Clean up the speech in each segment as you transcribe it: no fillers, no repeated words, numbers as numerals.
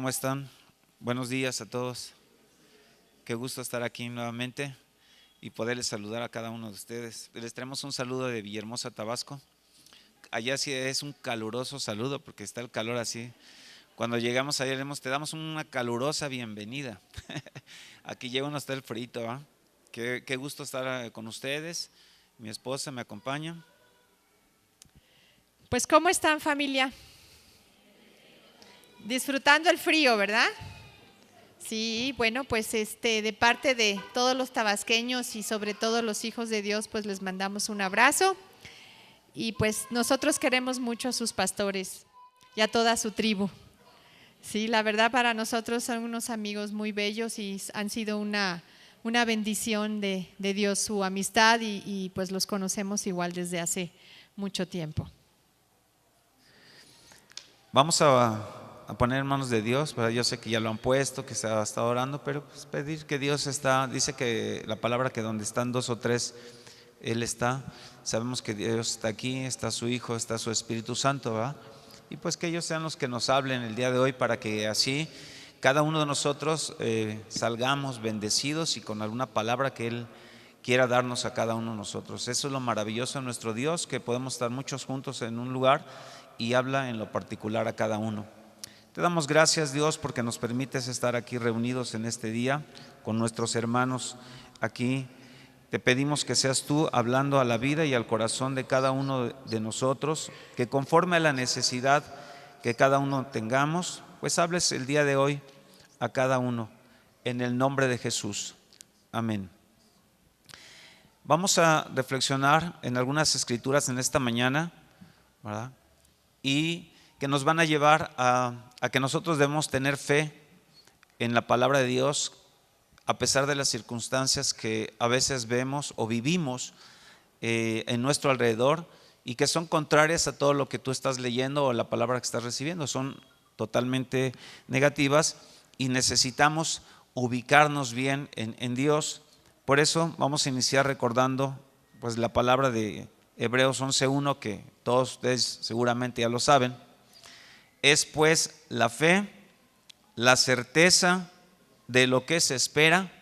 ¿Cómo están? Buenos días a todos. Qué gusto estar aquí nuevamente y poderles saludar a cada uno de ustedes. Les traemos un saludo de Villahermosa, Tabasco. Allá sí es un caluroso saludo porque está el calor así. Cuando llegamos allá te damos una calurosa bienvenida. Aquí llega uno hasta el frito, ¿va? Qué gusto estar con ustedes. Mi esposa me acompaña. Pues ¿cómo están, familia? Disfrutando el frío, ¿verdad? Sí, bueno, pues de parte de todos los tabasqueños y sobre todo los hijos de Dios, pues les mandamos un abrazo y pues nosotros queremos mucho a sus pastores y a toda su tribu. Sí, la verdad para nosotros son unos amigos muy bellos y han sido una bendición de Dios su amistad y pues los conocemos igual desde hace mucho tiempo. Vamos a poner en manos de Dios, pero yo sé que ya lo han puesto, que se ha estado orando, pero pues pedir que Dios está, dice que la palabra que donde están dos o tres, Él está. Sabemos que Dios está aquí, está su Hijo, está su Espíritu Santo, ¿verdad? Y pues que ellos sean los que nos hablen el día de hoy para que así cada uno de nosotros salgamos bendecidos y con alguna palabra que Él quiera darnos a cada uno de nosotros. Eso es lo maravilloso de nuestro Dios, que podemos estar muchos juntos en un lugar y habla en lo particular a cada uno. Te damos gracias, Dios, porque nos permites estar aquí reunidos en este día con nuestros hermanos aquí. Te pedimos que seas tú hablando a la vida y al corazón de cada uno de nosotros, que conforme a la necesidad que cada uno tengamos, pues hables el día de hoy a cada uno, en el nombre de Jesús. Amén. Vamos a reflexionar en algunas escrituras en esta mañana, ¿verdad? Y que nos van a llevar a que nosotros debemos tener fe en la palabra de Dios a pesar de las circunstancias que a veces vemos o vivimos en nuestro alrededor y que son contrarias a todo lo que tú estás leyendo o la palabra que estás recibiendo, son totalmente negativas y necesitamos ubicarnos bien en Dios. Por eso vamos a iniciar recordando pues la palabra de Hebreos 11:1, que todos ustedes seguramente ya lo saben. Es pues la fe, la certeza de lo que se espera,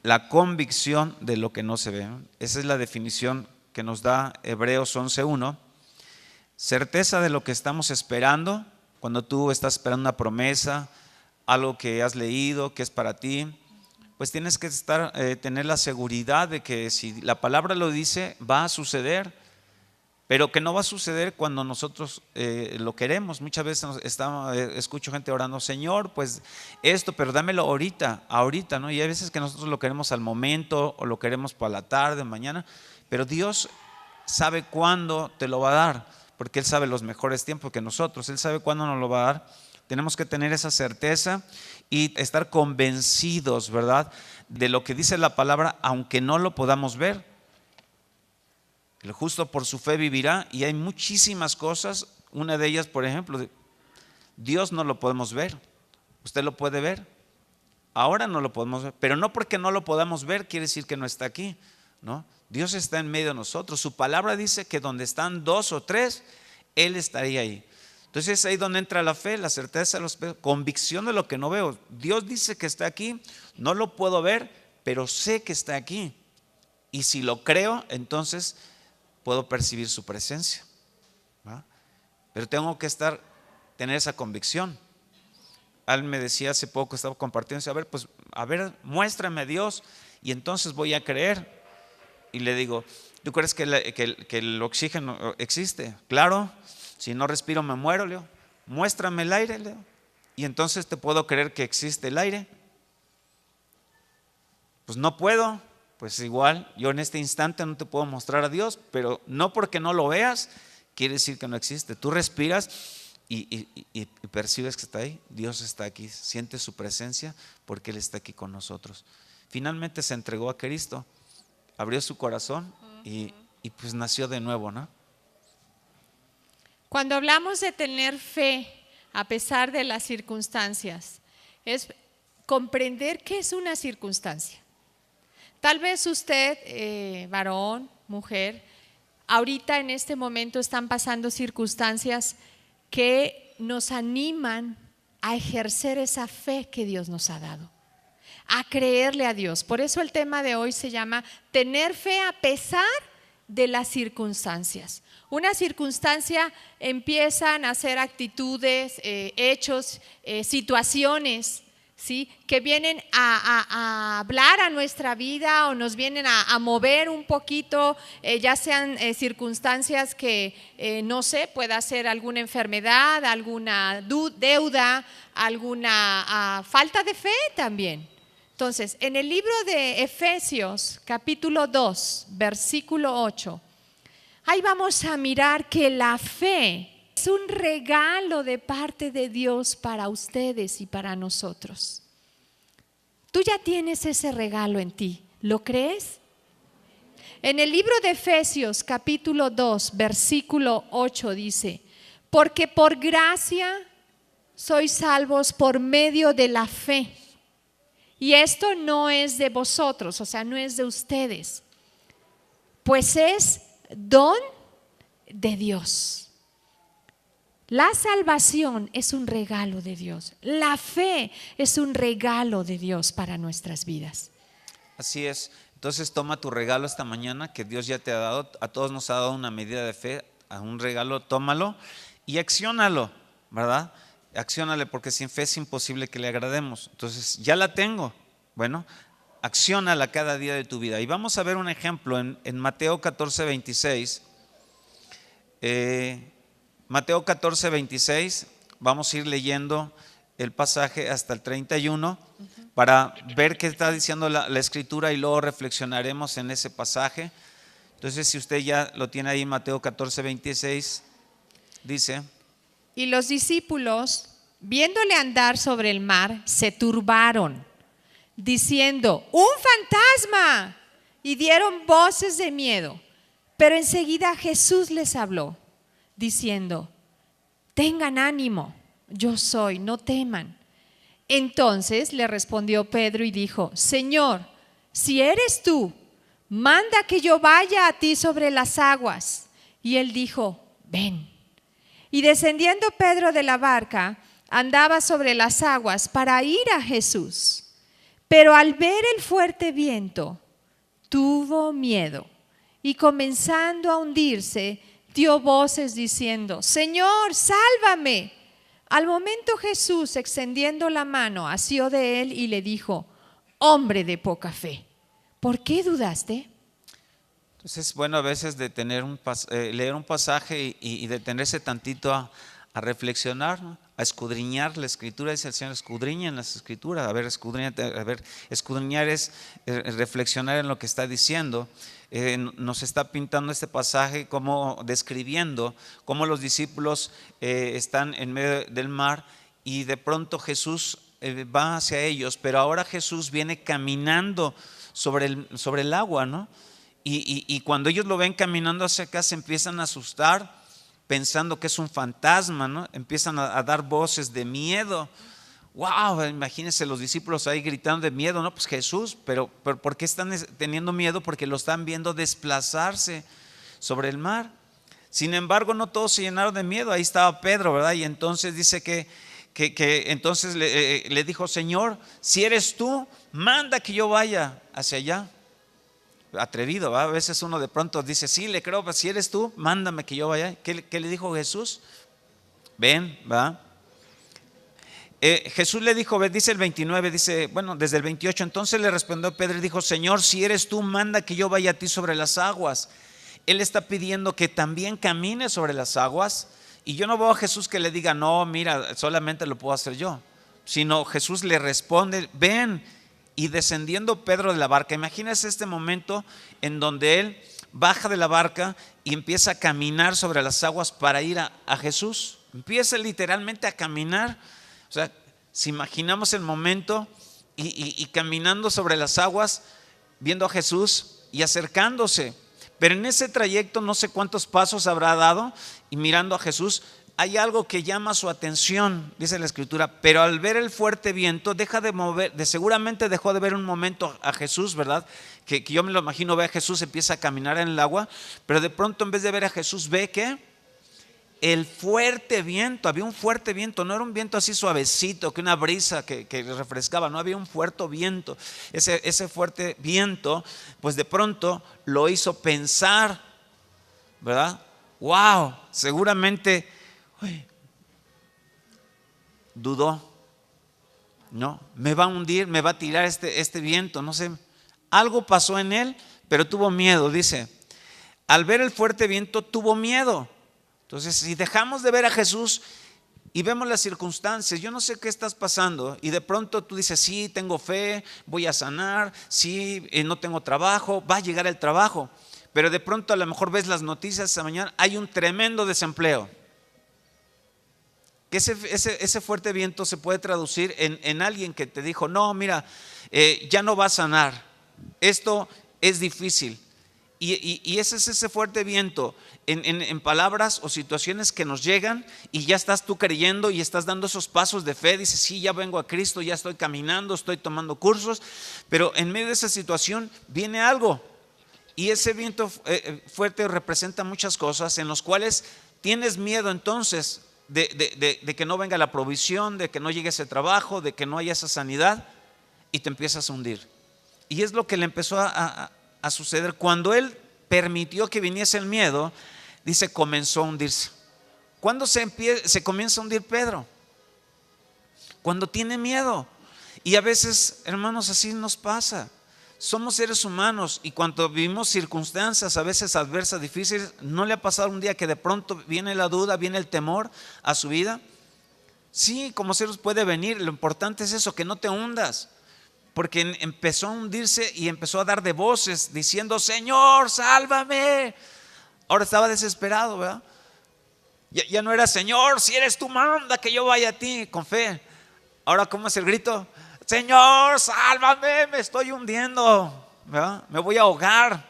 la convicción de lo que no se ve. Esa es la definición que nos da Hebreos 11:1. Certeza de lo que estamos esperando, cuando tú estás esperando una promesa, algo que has leído, que es para ti, pues tienes que tener la seguridad de que si la palabra lo dice, va a suceder. Pero que no va a suceder cuando nosotros lo queremos. Muchas veces escucho gente orando, Señor, pues esto, pero dámelo ahorita, ¿no? Y hay veces que nosotros lo queremos al momento o lo queremos para la tarde, mañana, pero Dios sabe cuándo te lo va a dar, porque Él sabe los mejores tiempos que nosotros, Él sabe cuándo nos lo va a dar. Tenemos que tener esa certeza y estar convencidos, ¿verdad?, de lo que dice la palabra, aunque no lo podamos ver. El justo por su fe vivirá, y hay muchísimas cosas. Una de ellas, por ejemplo, Dios no lo podemos ver. Usted lo puede ver, ahora no lo podemos ver, pero no porque no lo podamos ver quiere decir que no está aquí, ¿no? Dios está en medio de nosotros. Su palabra dice que donde están dos o tres, Él estaría ahí. Entonces es ahí donde entra la fe, la certeza, la convicción de lo que no veo. Dios dice que está aquí, no lo puedo ver, pero sé que está aquí. Y si lo creo, entonces puedo percibir su presencia, ¿va? Pero tengo que tener esa convicción. Él me decía hace poco, estaba compartiendo, a ver, muéstrame a Dios y entonces voy a creer. Y le digo, ¿tú crees que el oxígeno existe? Claro, si no respiro me muero, Leo. Muéstrame el aire, Leo, y entonces te puedo creer que existe el aire. Pues no puedo. Pues igual, yo en este instante no te puedo mostrar a Dios, pero no porque no lo veas, quiere decir que no existe. Tú respiras y percibes que está ahí. Dios está aquí, sientes su presencia porque Él está aquí con nosotros. Finalmente se entregó a Cristo, abrió su corazón y pues nació de nuevo, ¿no? Cuando hablamos de tener fe a pesar de las circunstancias, es comprender qué es una circunstancia. Tal vez usted, varón, mujer, ahorita en este momento están pasando circunstancias que nos animan a ejercer esa fe que Dios nos ha dado, a creerle a Dios. Por eso el tema de hoy se llama tener fe a pesar de las circunstancias. Una circunstancia empiezan a ser actitudes, hechos, situaciones, ¿sí?, que vienen a hablar a nuestra vida o nos vienen a mover un poquito, ya sean circunstancias que, no sé, pueda ser alguna enfermedad, alguna deuda, alguna falta de fe también. Entonces, en el libro de Efesios, capítulo 2, versículo 8, ahí vamos a mirar que la fe es un regalo de parte de Dios para ustedes y para nosotros. Tú ya tienes ese regalo en ti, ¿lo crees? En el libro de Efesios, capítulo 2, versículo 8 dice: porque por gracia sois salvos por medio de la fe. Y esto no es de vosotros, o sea, no es de ustedes, pues es don de Dios. La salvación es un regalo de Dios. La fe es un regalo de Dios para nuestras vidas. Así es. Entonces toma tu regalo esta mañana que Dios ya te ha dado. A todos nos ha dado una medida de fe, a un regalo, tómalo y acciónalo, ¿verdad? Acciónale, porque sin fe es imposible que le agrademos. Entonces, ya la tengo. Bueno, acciónala cada día de tu vida. Y vamos a ver un ejemplo en Mateo 14, 26. Mateo 14, 26. Vamos a ir leyendo el pasaje hasta el 31 para ver qué está diciendo la escritura y luego reflexionaremos en ese pasaje. Entonces, si usted ya lo tiene ahí, Mateo 14, 26, dice: y los discípulos, viéndole andar sobre el mar, se turbaron, diciendo: ¡un fantasma! Y dieron voces de miedo. Pero enseguida Jesús les habló, diciendo: tengan ánimo, yo soy, no teman. Entonces le respondió Pedro y dijo: Señor, si eres tú, manda que yo vaya a ti sobre las aguas. Y él dijo: ven. Y descendiendo Pedro de la barca, andaba sobre las aguas para ir a Jesús. Pero al ver el fuerte viento, tuvo miedo y comenzando a hundirse, dio voces diciendo: Señor, sálvame. Al momento Jesús, extendiendo la mano, asió de él y le dijo: hombre de poca fe, ¿por qué dudaste? Entonces, bueno, a veces de tener leer un pasaje y detenerse tantito a reflexionar, ¿no?, a escudriñar la escritura. Dice el Señor: escudriñen las escrituras. A ver, escudriñar es reflexionar en lo que está diciendo. Nos está pintando este pasaje como describiendo cómo los discípulos están en medio del mar y de pronto Jesús va hacia ellos, pero ahora Jesús viene caminando sobre el agua, ¿no? Y cuando ellos lo ven caminando hacia acá, se empiezan a asustar pensando que es un fantasma, ¿no? Empiezan a dar voces de miedo. Wow, imagínense los discípulos ahí gritando de miedo, ¿no? Pues Jesús, pero ¿por qué están teniendo miedo? Porque lo están viendo desplazarse sobre el mar. Sin embargo, no todos se llenaron de miedo. Ahí estaba Pedro, ¿verdad? Y entonces dice que entonces le dijo: Señor, si eres tú, manda que yo vaya hacia allá. Atrevido, ¿va? A veces uno de pronto dice: sí, le creo, pero si eres tú, mándame que yo vaya. ¿Qué le dijo Jesús? Ven, ¿va? Jesús le dijo, dice el 29, dice, bueno, desde el 28, entonces le respondió Pedro y dijo: Señor, si eres tú, manda que yo vaya a ti sobre las aguas. Él está pidiendo que también camine sobre las aguas. Y yo no veo a Jesús que le diga: no, mira, solamente lo puedo hacer yo. Sino Jesús le responde: ven. Y descendiendo Pedro de la barca, imagínense este momento en donde él baja de la barca y empieza a caminar sobre las aguas para ir a Jesús. Empieza literalmente a caminar. O sea, si imaginamos el momento y caminando sobre las aguas, viendo a Jesús y acercándose. Pero en ese trayecto no sé cuántos pasos habrá dado y mirando a Jesús, hay algo que llama su atención, dice la escritura, pero al ver el fuerte viento deja de mover, seguramente dejó de ver un momento a Jesús, ¿verdad? Que yo me lo imagino, ve a Jesús, empieza a caminar en el agua, pero de pronto en vez de ver a Jesús ve que el fuerte viento. Había un fuerte viento, no era un viento así suavecito, que una brisa que refrescaba, no, había un fuerte viento. Ese fuerte viento, pues de pronto lo hizo pensar, ¿verdad? Wow, seguramente dudó. No, me va a hundir, me va a tirar este viento, no sé. Algo pasó en él, pero tuvo miedo, dice. Al ver el fuerte viento tuvo miedo. Entonces, si dejamos de ver a Jesús y vemos las circunstancias, yo no sé qué estás pasando, y de pronto tú dices, sí, tengo fe, voy a sanar, sí, no tengo trabajo, va a llegar el trabajo, pero de pronto a lo mejor ves las noticias esta mañana, hay un tremendo desempleo. Que ese fuerte viento se puede traducir en alguien que te dijo, no, mira, ya no va a sanar, esto es difícil. Y ese es ese fuerte viento en palabras o situaciones que nos llegan, y ya estás tú creyendo y estás dando esos pasos de fe. Dices, sí, ya vengo a Cristo, ya estoy caminando, estoy tomando cursos, pero en medio de esa situación viene algo. Y ese viento fuerte representa muchas cosas en las cuales tienes miedo entonces de que no venga la provisión, de que no llegue ese trabajo, de que no haya esa sanidad, y te empiezas a hundir. Y es lo que le empezó a suceder. Cuando él permitió que viniese el miedo, dice, comenzó a hundirse. ¿Cuándo se comienza a hundir Pedro? Cuando tiene miedo. Y a veces, hermanos, así nos pasa. Somos seres humanos, y cuando vivimos circunstancias a veces adversas, difíciles, ¿no le ha pasado un día que de pronto viene la duda, viene el temor a su vida? Sí, como seres puede venir. Lo importante es eso, que no te hundas. Porque empezó a hundirse y empezó a dar de voces diciendo, Señor, sálvame. Ahora estaba desesperado, ¿verdad? Ya no era, Señor, si eres tú, manda que yo vaya a ti, con fe. Ahora, ¿cómo es el grito? Señor, sálvame, me estoy hundiendo, ¿verdad? Me voy a ahogar.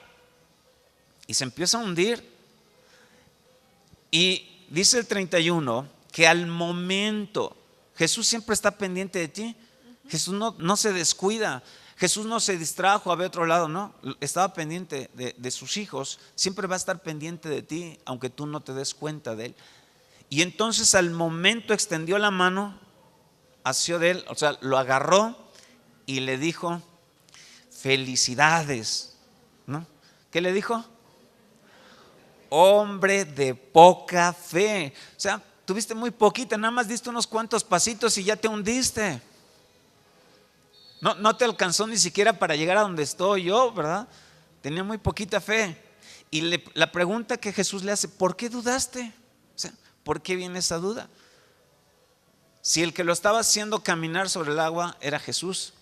Y se empieza a hundir. Y dice el 31 que al momento, Jesús siempre está pendiente de ti. Jesús no se descuida, Jesús no se distrajo a ver otro lado, no, estaba pendiente de sus hijos, siempre va a estar pendiente de ti, aunque tú no te des cuenta de él. Y entonces al momento extendió la mano, asió de él, o sea, lo agarró y le dijo, felicidades, ¿no? ¿Qué le dijo? Hombre de poca fe. O sea, tuviste muy poquita, nada más diste unos cuantos pasitos y ya te hundiste. No te alcanzó ni siquiera para llegar a donde estoy yo, ¿verdad? Tenía muy poquita fe. Y la pregunta que Jesús le hace, ¿por qué dudaste? O sea, ¿por qué viene esa duda? Si el que lo estaba haciendo caminar sobre el agua era Jesús,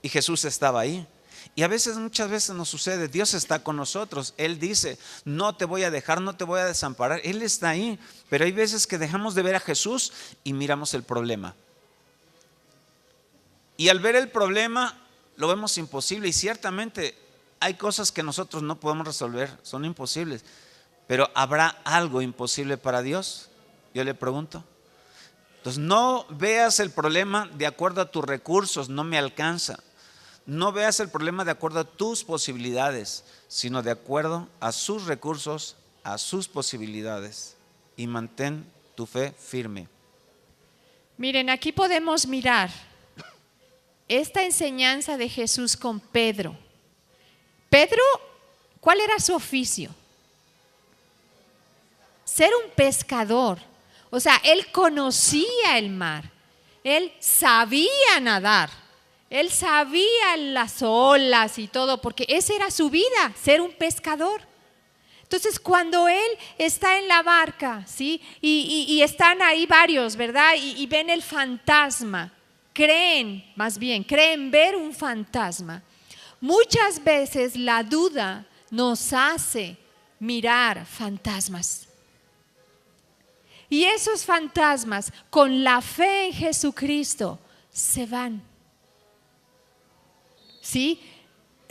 y Jesús estaba ahí. Y muchas veces nos sucede, Dios está con nosotros, Él dice, no te voy a dejar, no te voy a desamparar, Él está ahí. Pero hay veces que dejamos de ver a Jesús y miramos el problema. Y al ver el problema lo vemos imposible, y ciertamente hay cosas que nosotros no podemos resolver, son imposibles. Pero ¿habrá algo imposible para Dios? Yo le pregunto. Entonces no veas el problema de acuerdo a tus recursos, no me alcanza. No veas el problema de acuerdo a tus posibilidades, sino de acuerdo a sus recursos, a sus posibilidades. Y mantén tu fe firme. Miren, aquí podemos mirar esta enseñanza de Jesús con Pedro. Pedro, ¿cuál era su oficio? Ser un pescador. O sea, él conocía el mar, él sabía nadar, él sabía las olas y todo, porque esa era su vida, ser un pescador. Entonces, cuando él está en la barca, ¿sí? Y están ahí varios, ¿verdad? Y ven el fantasma. Creen ver un fantasma. Muchas veces la duda nos hace mirar fantasmas. Y esos fantasmas, con la fe en Jesucristo, se van. ¿Sí?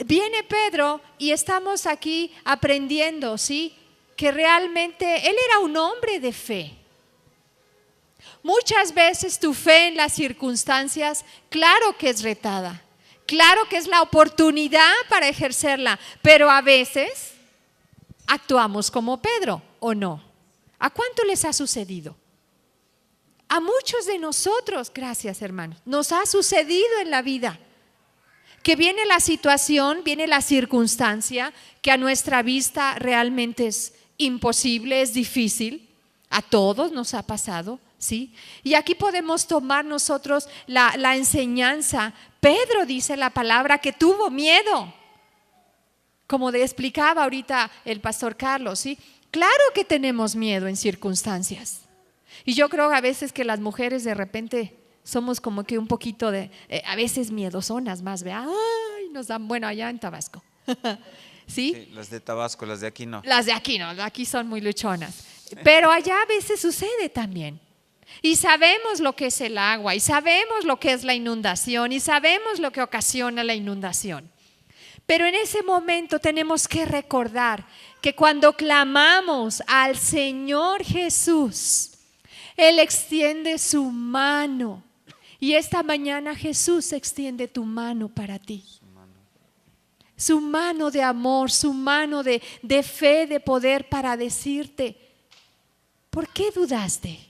Viene Pedro y estamos aquí aprendiendo, ¿sí? Que realmente él era un hombre de fe. Muchas veces tu fe en las circunstancias, claro que es retada, claro que es la oportunidad para ejercerla, pero a veces actuamos como Pedro, ¿o no? ¿A cuánto les ha sucedido? A muchos de nosotros, gracias hermanos, nos ha sucedido en la vida. Que viene la situación, viene la circunstancia que a nuestra vista realmente es imposible, es difícil. A todos nos ha pasado, ¿sí? Y aquí podemos tomar nosotros la enseñanza. Pedro dice la palabra que tuvo miedo, como explicaba ahorita el pastor Carlos, ¿sí? Claro que tenemos miedo en circunstancias. Y yo creo a veces que las mujeres de repente somos como que un poquito a veces miedosonas más, ¿verdad? Ay, nos dan, bueno, allá en Tabasco. ¿Sí? Sí, las de Tabasco, las de aquí no. Las de aquí no, aquí son muy luchonas. Pero allá a veces sucede también. Y sabemos lo que es el agua, y sabemos lo que es la inundación, y sabemos lo que ocasiona la inundación. Pero en ese momento tenemos que recordar que cuando clamamos al Señor Jesús, Él extiende su mano. Y esta mañana Jesús extiende tu mano para ti. Su mano de amor, su mano de fe, de poder para decirte, ¿por qué dudaste?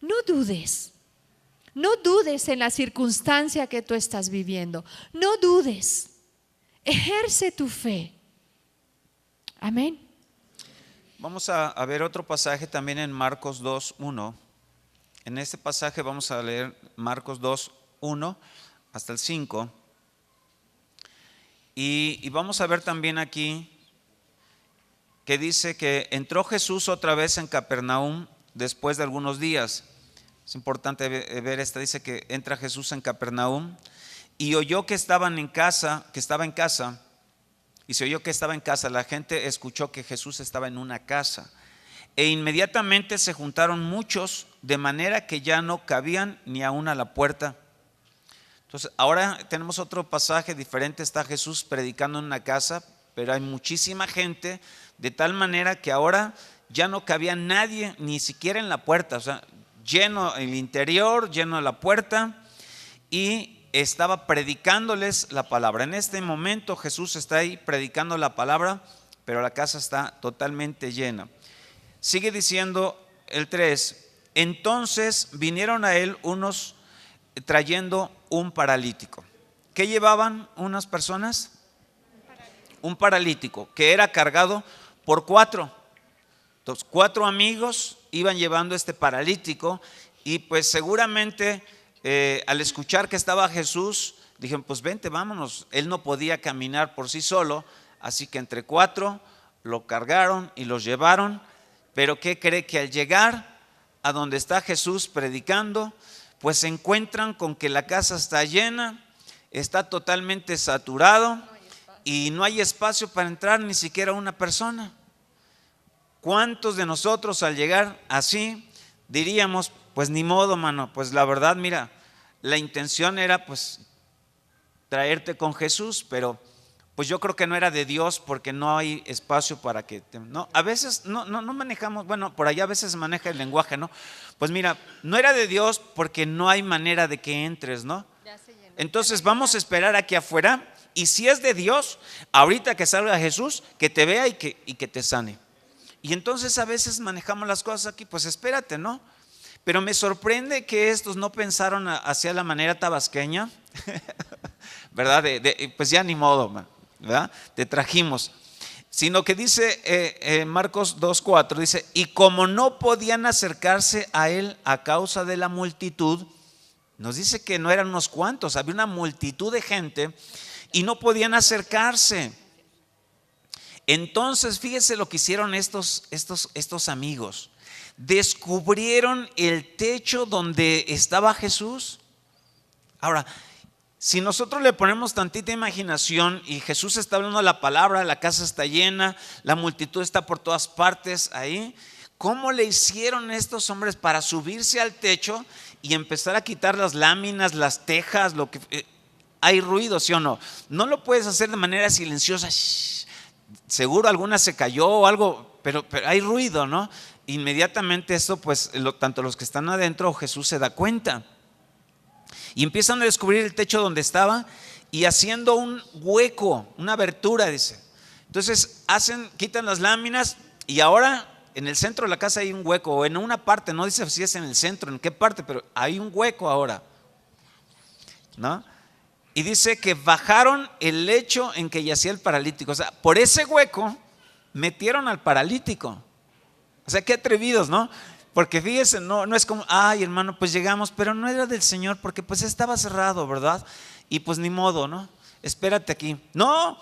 No dudes. No dudes en la circunstancia que tú estás viviendo. No dudes. Ejerce tu fe. Amén. Vamos a ver otro pasaje también en Marcos 2:1. En este pasaje vamos a leer Marcos 2:1 hasta el 5. Y vamos a ver también aquí que dice que entró Jesús otra vez en Capernaum después de algunos días. Es importante ver esta, dice que entra Jesús en Capernaum y oyó que estaba en casa, y se oyó que estaba en casa. La gente escuchó que Jesús estaba en una casa. E inmediatamente se juntaron muchos, de manera que ya no cabían ni aún a la puerta. Entonces, ahora tenemos otro pasaje diferente. Está Jesús predicando en una casa, pero hay muchísima gente, de tal manera que ahora ya no cabía nadie, ni siquiera en la puerta. O sea, lleno el interior, lleno la puerta, y estaba predicándoles la palabra. En este momento Jesús está ahí predicando la palabra, pero la casa está totalmente llena. Sigue diciendo el 3, entonces vinieron a él unos trayendo un paralítico. ¿Qué llevaban unas personas? Un paralítico que era cargado por 4. Entonces 4 amigos iban llevando este paralítico y pues seguramente al escuchar que estaba Jesús, dijeron pues vente, vámonos. Él no podía caminar por sí solo, así que entre 4 lo cargaron y los llevaron. Pero ¿qué cree? Que al llegar a donde está Jesús predicando, pues se encuentran con que la casa está llena, está totalmente saturado y no hay espacio para entrar ni siquiera una persona. ¿Cuántos de nosotros al llegar así diríamos, pues ni modo, mano, pues la verdad, mira, la intención era pues traerte con Jesús, pero pues yo creo que no era de Dios porque no hay espacio para que no, a veces no manejamos, bueno, por allá a veces se maneja el lenguaje, ¿no? Pues mira, no era de Dios porque no hay manera de que entres, ¿no? Entonces vamos a esperar aquí afuera, y si es de Dios, ahorita que salga Jesús, que te vea y que te sane. Y entonces a veces manejamos las cosas aquí, pues espérate, ¿no? Pero me sorprende que estos no pensaron hacia la manera tabasqueña, ¿verdad? Pues ya ni modo, ¿verdad? Te trajimos. Sino que dice Marcos 2:4, dice, y como no podían acercarse a él a causa de la multitud, nos dice que no eran unos cuantos, había una multitud de gente y no podían acercarse. Entonces fíjese lo que hicieron estos amigos. Descubrieron el techo donde estaba Jesús. Ahora, si nosotros le ponemos tantita imaginación y Jesús está hablando la palabra, la casa está llena, la multitud está por todas partes ahí, ¿cómo le hicieron estos hombres para subirse al techo y empezar a quitar las láminas, las tejas, lo que hay ruido, ¿sí o no? No lo puedes hacer de manera silenciosa. Seguro alguna se cayó o algo, pero hay ruido, ¿no? Inmediatamente esto, pues tanto los que están adentro o Jesús se da cuenta. Y empiezan a descubrir el techo donde estaba y haciendo un hueco, una abertura, dice. Entonces quitan las láminas y ahora En el centro de la casa hay un hueco, o en una parte, no dice si es en el centro, en qué parte, pero hay un hueco ahora, ¿no? Y dice que bajaron el lecho en que yacía el paralítico. O sea, por ese hueco metieron al paralítico. O sea, qué atrevidos, ¿no? Porque fíjese, no es como, ay hermano, pues llegamos, pero no era del Señor porque pues estaba cerrado, ¿verdad? Y pues ni modo, ¿no? Espérate aquí. No,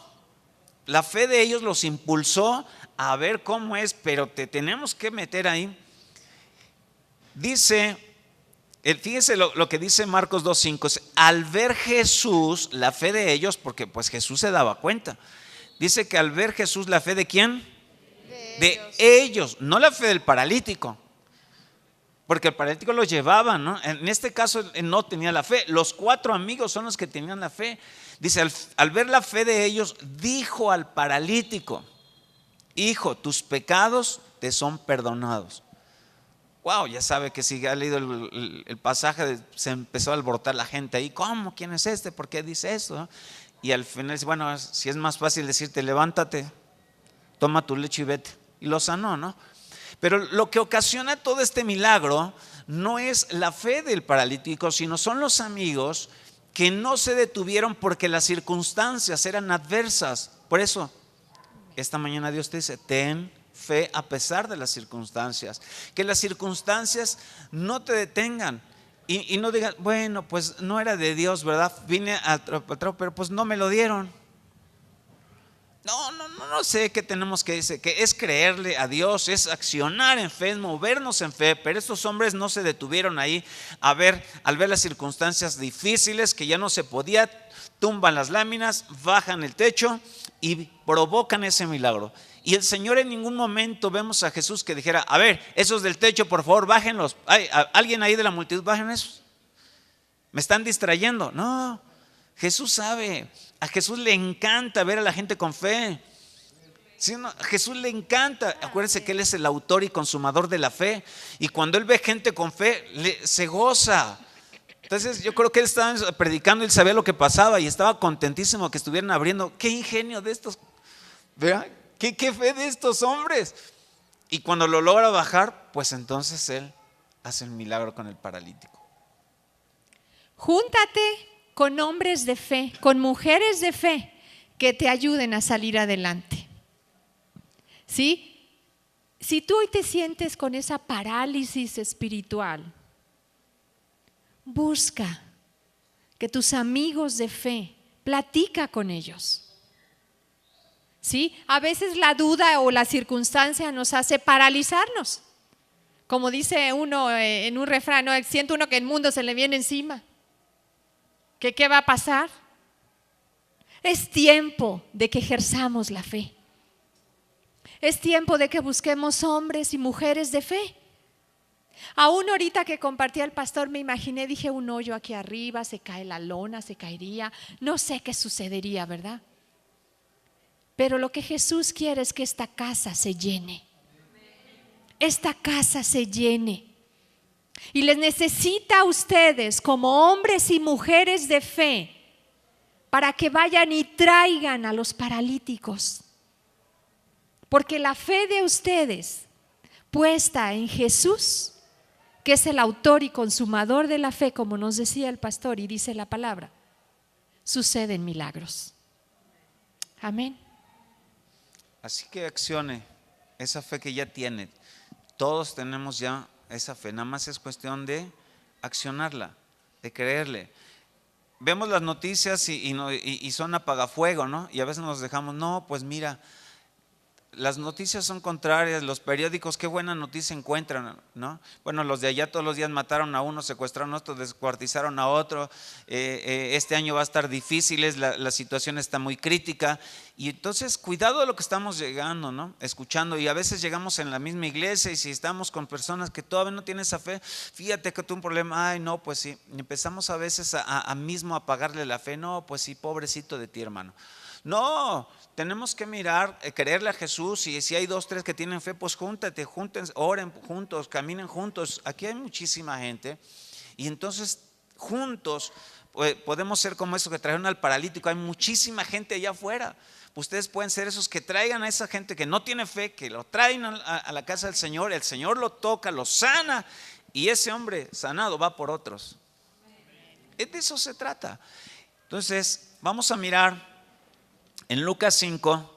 la fe de ellos los impulsó a ver cómo es, pero te tenemos que meter ahí. Dice, fíjese lo que dice Marcos 2:5, al ver Jesús la fe de ellos, porque pues Jesús se daba cuenta. Dice que al ver Jesús la fe de ¿quién? De ellos, no la fe del paralítico, porque el paralítico lo llevaba, ¿no? En este caso él no tenía la fe, los 4 amigos son los que tenían la fe. Dice, al ver la fe de ellos, dijo al paralítico, hijo, tus pecados te son perdonados. Wow, ya sabe que si ha leído el pasaje, se empezó a alborotar la gente ahí. ¿Cómo? ¿Quién es este? ¿Por qué dice esto? Y al final dice, bueno, si es más fácil decirte, levántate, toma tu leche y vete. Y lo sanó, ¿no? Pero lo que ocasiona todo este milagro no es la fe del paralítico, sino son los amigos que no se detuvieron porque las circunstancias eran adversas. Por eso, esta mañana Dios te dice, ten fe a pesar de las circunstancias. Que las circunstancias no te detengan y no digan, bueno, pues no era de Dios, ¿verdad? Vine a pero pues no me lo dieron. No sé qué tenemos que decir, que es creerle a Dios, es accionar en fe, es movernos en fe. Pero estos hombres no se detuvieron ahí al ver las circunstancias difíciles, que ya no se podía, tumban las láminas, bajan el techo y provocan ese milagro. Y el Señor en ningún momento vemos a Jesús que dijera, a ver, esos del techo, por favor, bájenlos. Alguien ahí de la multitud, bajen esos. Me están distrayendo. No, Jesús sabe. A Jesús le encanta ver a la gente con fe. ¿Sí, no? A Jesús le encanta. Acuérdense que Él es el autor y consumador de la fe. Y cuando Él ve gente con fe, se goza. Entonces yo creo que Él estaba predicando, Él sabía lo que pasaba y estaba contentísimo que estuvieran abriendo. Qué ingenio de estos, ¿verdad? Qué fe de estos hombres. Y cuando lo logra bajar, pues entonces Él hace el milagro con el paralítico. Júntate con hombres de fe, con mujeres de fe que te ayuden a salir adelante. ¿Sí? Si tú hoy te sientes con esa parálisis espiritual, busca que tus amigos de fe, platica con ellos. ¿Sí? A veces la duda o la circunstancia nos hace paralizarnos. Como dice uno en un refrán, ¿no? Siente uno que el mundo se le viene encima. ¿Qué va a pasar? Es tiempo de que ejerzamos la fe. Es tiempo de que busquemos hombres y mujeres de fe. Aún ahorita que compartía el pastor me imaginé, dije, un hoyo aquí arriba, se cae la lona, se caería, no sé qué sucedería, ¿verdad? Pero lo que Jesús quiere es que esta casa se llene. Esta casa se llene. Y les necesita a ustedes como hombres y mujeres de fe para que vayan y traigan a los paralíticos. Porque la fe de ustedes puesta en Jesús, que es el autor y consumador de la fe, como nos decía el pastor y dice la palabra, suceden milagros. Amén. Así que accione esa fe que ya tiene. Todos tenemos ya esa fe, nada más es cuestión de accionarla, de creerle. Vemos las noticias y son apagafuego, ¿no? Y a veces nos dejamos, no, pues mira, las noticias son contrarias, los periódicos, qué buena noticia encuentran, ¿no? Bueno, los de allá todos los días mataron a uno, secuestraron a otro, descuartizaron a otro, este año va a estar difícil, la situación está muy crítica, y entonces cuidado de lo que estamos llegando, ¿no? Escuchando, y a veces llegamos en la misma iglesia y si estamos con personas que todavía no tienen esa fe, fíjate que tuve un problema, ay no, pues sí, y empezamos a veces a mismo a pagarle la fe, no, pues sí, pobrecito de ti hermano. No, tenemos que mirar, creerle a Jesús, y si hay 2, 3 que tienen fe, pues júntense, oren juntos, caminen juntos. Aquí hay muchísima gente y entonces juntos podemos ser como esos que trajeron al paralítico. Hay muchísima gente allá afuera. Ustedes pueden ser esos que traigan a esa gente que no tiene fe, que lo traen a la casa del Señor. El Señor lo toca, lo sana, y ese hombre sanado va por otros. De eso se trata. Entonces vamos a mirar en Lucas 5,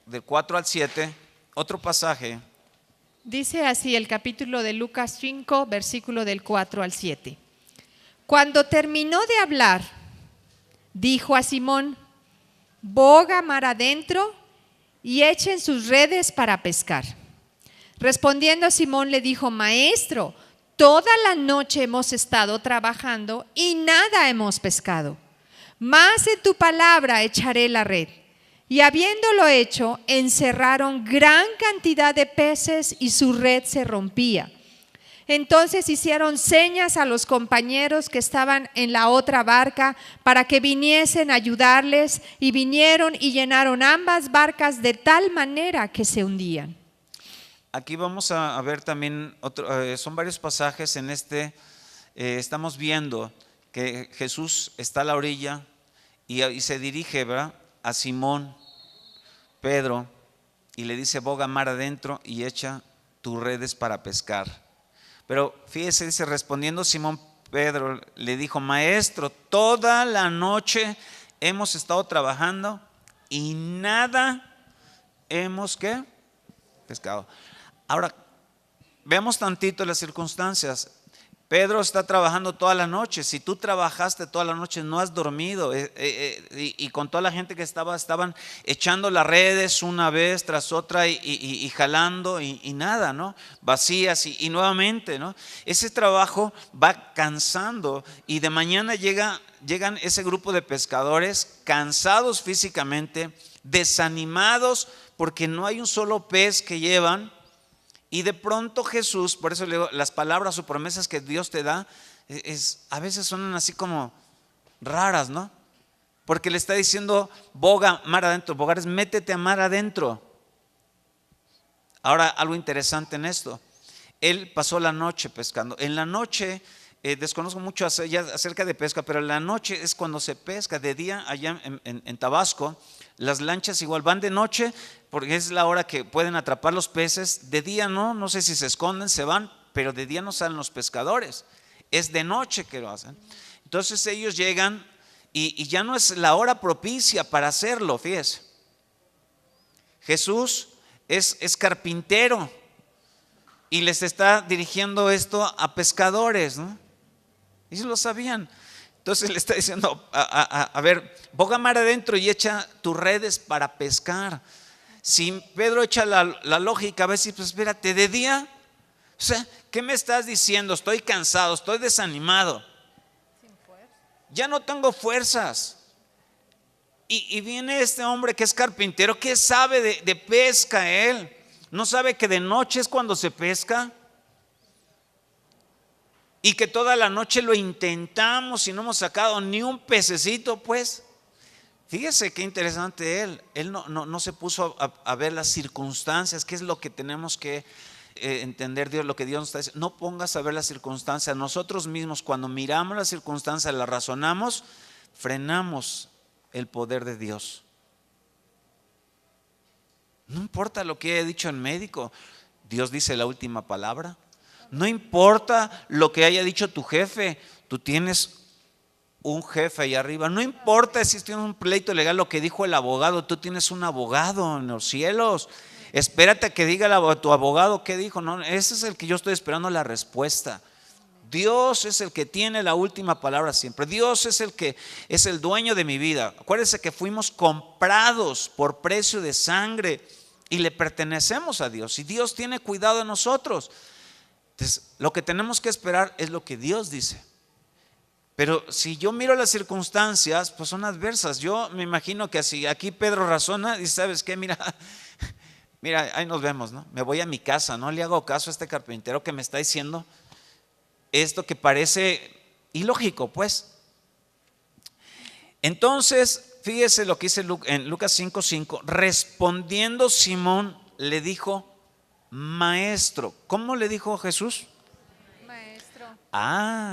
del 4 al 7, otro pasaje. Dice así el capítulo de Lucas 5, versículo del 4 al 7. Cuando terminó de hablar, dijo a Simón: boga mar adentro y echen sus redes para pescar. Respondiendo Simón le dijo: Maestro, toda la noche hemos estado trabajando y nada hemos pescado, mas en tu palabra echaré la red. Y habiéndolo hecho, encerraron gran cantidad de peces y su red se rompía. Entonces hicieron señas a los compañeros que estaban en la otra barca para que viniesen a ayudarles, y vinieron y llenaron ambas barcas de tal manera que se hundían. Aquí vamos a ver también, son varios pasajes en estamos viendo que Jesús está a la orilla y se dirige, ¿verdad?, a Simón Pedro y le dice: boga mar adentro y echa tus redes para pescar. Pero fíjese, dice: respondiendo Simón Pedro le dijo: Maestro, toda la noche hemos estado trabajando y nada hemos pescado. Ahora, veamos tantito las circunstancias. Pedro está trabajando toda la noche. Si tú trabajaste toda la noche, no has dormido, y con toda la gente que estaban echando las redes una vez tras otra y jalando y nada, ¿no? Vacías y nuevamente, ¿no? Ese trabajo va cansando, y de mañana llegan ese grupo de pescadores cansados físicamente, desanimados porque no hay un solo pez que llevan. Y de pronto Jesús, por eso le digo, las palabras o promesas que Dios te da a veces suenan así como raras, ¿no? Porque le está diciendo: boga mar adentro. Bogar es métete a mar adentro. Ahora, algo interesante en esto: él pasó la noche pescando. En la noche, desconozco mucho acerca de pesca, pero en la noche es cuando se pesca. De día, allá en Tabasco, las lanchas igual van de noche, porque es la hora que pueden atrapar los peces. De día no sé si se esconden, se van, pero de día no salen los pescadores. Es de noche que lo hacen. Entonces ellos llegan y ya no es la hora propicia para hacerlo. Fíjese, Jesús es carpintero y les está dirigiendo esto a pescadores, ¿no? Y ellos lo sabían. Entonces le está diciendo: a ver, boga mar adentro y echa tus redes para pescar. Si Pedro echa la lógica, a veces, pues espérate, de día, o sea, ¿qué me estás diciendo? Estoy cansado, estoy desanimado, ya no tengo fuerzas. Y viene este hombre que es carpintero, que sabe de pesca. Él no sabe que de noche es cuando se pesca, y que toda la noche lo intentamos y no hemos sacado ni un pececito. Pues fíjese qué interesante. Él no se puso a ver las circunstancias, que es lo que tenemos que entender Dios, lo que Dios nos está diciendo. No pongas a ver las circunstancias. Nosotros mismos, cuando miramos las circunstancias, las razonamos, frenamos el poder de Dios. No importa lo que haya dicho el médico, Dios dice la última palabra. No importa lo que haya dicho tu jefe, tú tienes un jefe ahí arriba. No importa si tienes un pleito legal, lo que dijo el abogado, tú tienes un abogado en los cielos. Espérate a que diga tu abogado qué dijo. No, ese es el que yo estoy esperando la respuesta. Dios es el que tiene la última palabra siempre. Dios es el que es el dueño de mi vida. Acuérdense que fuimos comprados por precio de sangre y le pertenecemos a Dios, y Dios tiene cuidado de nosotros. Entonces, lo que tenemos que esperar es lo que Dios dice. Pero si yo miro las circunstancias, pues son adversas. Yo me imagino que así aquí Pedro razona y dice: ¿sabes qué? Mira, ahí nos vemos, ¿no? Me voy a mi casa, no le hago caso a este carpintero que me está diciendo esto que parece ilógico, pues. Entonces, fíjese lo que dice en Lucas 5:5. Respondiendo Simón le dijo: Maestro. ¿Cómo le dijo Jesús? Maestro.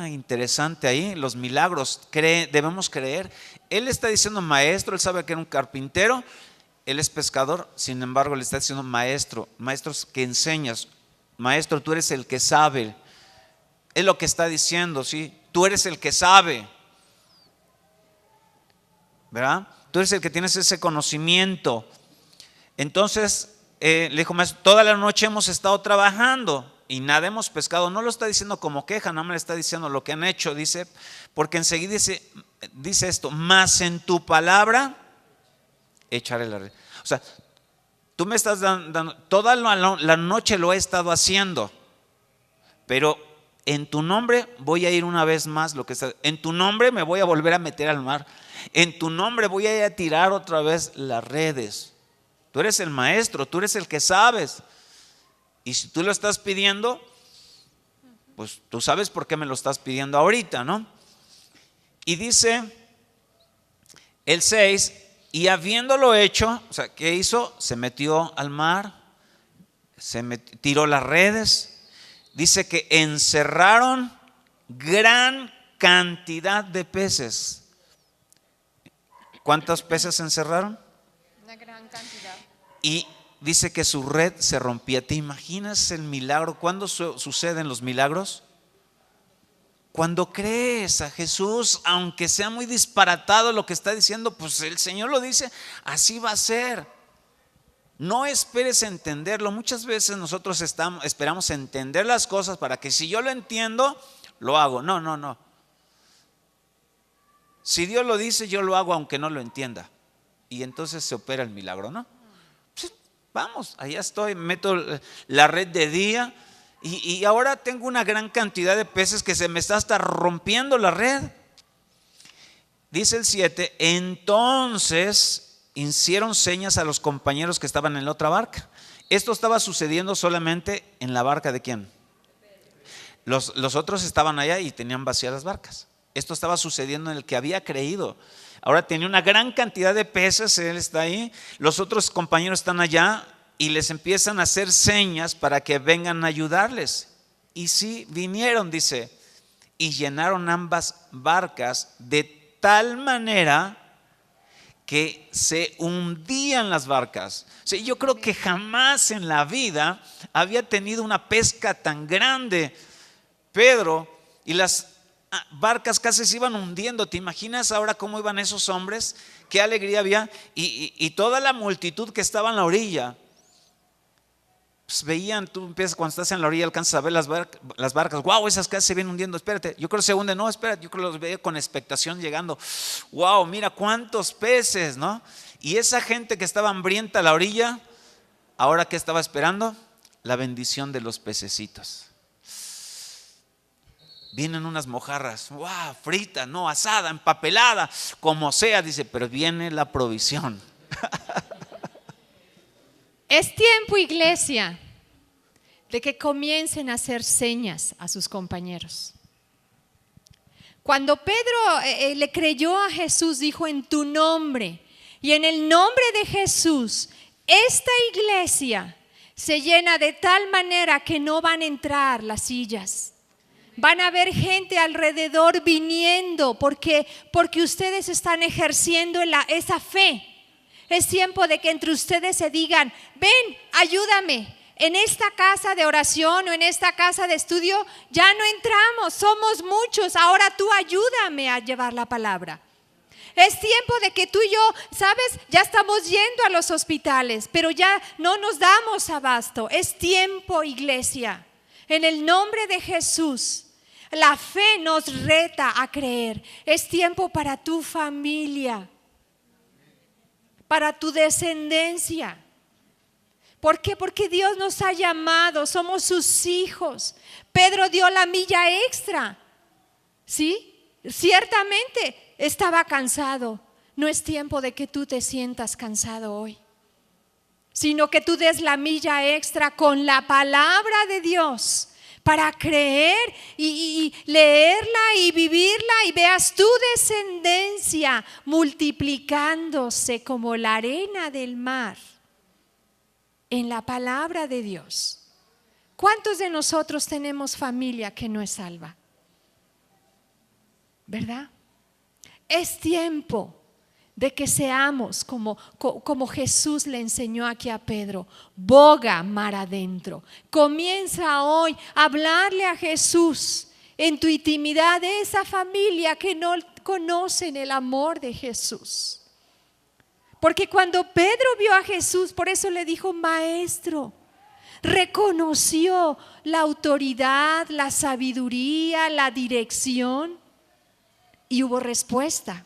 Interesante ahí, los milagros, debemos creer. Él está diciendo maestro, él sabe que era un carpintero, él es pescador, sin embargo le está diciendo maestro, maestros que enseñas, maestro, tú eres el que sabe, es lo que está diciendo, ¿sí? Tú eres el que sabe, ¿verdad? Tú eres el que tienes ese conocimiento. Entonces le dijo, maestro, toda la noche hemos estado trabajando y nada hemos pescado. No lo está diciendo como queja, no me le está diciendo lo que han hecho, dice, porque enseguida dice esto, más en tu palabra echaré la red. O sea, tú me estás dando, toda la noche lo he estado haciendo, pero en tu nombre voy a ir una vez más, en tu nombre me voy a volver a meter al mar, en tu nombre voy a ir a tirar otra vez las redes. Tú eres el maestro, tú eres el que sabes. Y si tú lo estás pidiendo, pues tú sabes por qué me lo estás pidiendo ahorita, ¿no? Y dice el 6, y habiéndolo hecho, o sea, ¿qué hizo? Se metió al mar, tiró las redes. Dice que encerraron gran cantidad de peces. ¿Cuántos peces encerraron? Una gran cantidad. Y dice que su red se rompía. ¿Te imaginas el milagro? ¿Cuándo suceden los milagros? Cuando crees a Jesús, aunque sea muy disparatado lo que está diciendo, pues el Señor lo dice, así va a ser. No esperes entenderlo. Muchas veces nosotros esperamos entender las cosas para que si yo lo entiendo, lo hago. No. Si Dios lo dice, yo lo hago aunque no lo entienda. Y entonces se opera el milagro, ¿no? Pues vamos, allá estoy, meto la red de día y ahora tengo una gran cantidad de peces que se me está hasta rompiendo la red. Dice el 7, entonces hicieron señas a los compañeros que estaban en la otra barca. Esto estaba sucediendo solamente en la barca de ¿quién? Los otros estaban allá y tenían vacías las barcas. Esto estaba sucediendo en el que había creído. Ahora tenía una gran cantidad de peces, él está ahí, los otros compañeros están allá y les empiezan a hacer señas para que vengan a ayudarles. Y sí, vinieron, dice, y llenaron ambas barcas de tal manera que se hundían las barcas. O sea, yo creo que jamás en la vida había tenido una pesca tan grande Pedro, y las barcas casi se iban hundiendo. ¿Te imaginas ahora cómo iban esos hombres? Qué alegría había. Y toda la multitud que estaba en la orilla, pues veían, tú empiezas cuando estás en la orilla, alcanzas a ver las barcas. Wow, esas casi se vienen hundiendo. Espérate, yo creo que se hunden. No, espérate, yo creo que los veía con expectación llegando. Wow, mira cuántos peces, ¿no? Y esa gente que estaba hambrienta a la orilla, ahora ¿qué estaba esperando? La bendición de los pececitos. Vienen unas mojarras, wow, frita, no, asada, empapelada, como sea, dice, pero viene la provisión. Es tiempo, iglesia, de que comiencen a hacer señas a sus compañeros. Cuando Pedro le creyó a Jesús, dijo en tu nombre, y en el nombre de Jesús, esta iglesia se llena de tal manera que no van a entrar las sillas. Van a haber gente alrededor viniendo porque ustedes están ejerciendo esa fe. Es tiempo de que entre ustedes se digan, ven, ayúdame. En esta casa de oración o en esta casa de estudio ya no entramos, somos muchos. Ahora tú ayúdame a llevar la palabra. Es tiempo de que tú y yo, ¿sabes? Ya estamos yendo a los hospitales, pero ya no nos damos abasto. Es tiempo, iglesia. En el nombre de Jesús, la fe nos reta a creer. Es tiempo para tu familia, para tu descendencia. ¿Por qué? Porque Dios nos ha llamado, somos sus hijos. Pedro dio la milla extra, ¿sí? Ciertamente estaba cansado. No es tiempo de que tú te sientas cansado hoy, sino que tú des la milla extra con la palabra de Dios para creer y leerla y vivirla y veas tu descendencia multiplicándose como la arena del mar en la palabra de Dios. ¿Cuántos de nosotros tenemos familia que no es salva? ¿verdad? Es tiempo de que seamos como Jesús le enseñó aquí a Pedro, boga mar adentro. Comienza hoy a hablarle a Jesús en tu intimidad de esa familia que no conocen el amor de Jesús. Porque cuando Pedro vio a Jesús, por eso le dijo maestro, reconoció la autoridad, la sabiduría, la dirección y hubo respuesta.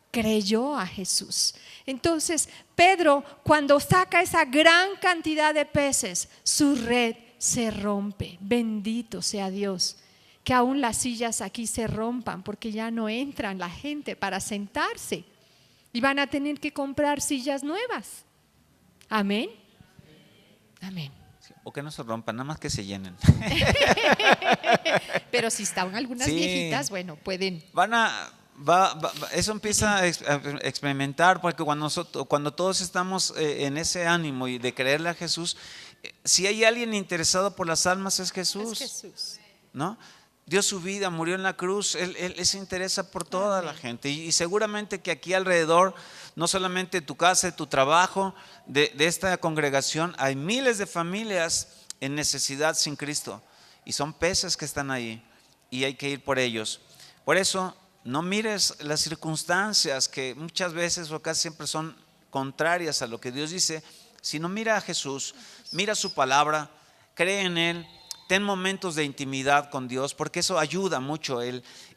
Creyó a Jesús. Entonces Pedro, cuando saca esa gran cantidad de peces, su red se rompe. Bendito sea Dios. Que aún las sillas aquí se rompan porque ya no entran la gente para sentarse y van a tener que comprar sillas nuevas. Amén. Amén. O que no se rompan, nada más que se llenen. Pero si están algunas viejitas, bueno, pueden. Eso empieza a experimentar, porque cuando todos estamos en ese ánimo y de creerle a Jesús, si hay alguien interesado por las almas es Jesús. Es Jesús. ¿No? Dio su vida, murió en la cruz, él se interesa por toda la gente y seguramente que aquí alrededor, no solamente tu casa, tu trabajo, de esta congregación, hay miles de familias en necesidad sin Cristo y son peces que están ahí y hay que ir por ellos. Por eso no mires las circunstancias que muchas veces o casi siempre son contrarias a lo que Dios dice, sino mira a Jesús, mira su palabra, cree en Él. Ten momentos de intimidad con Dios, porque eso ayuda mucho.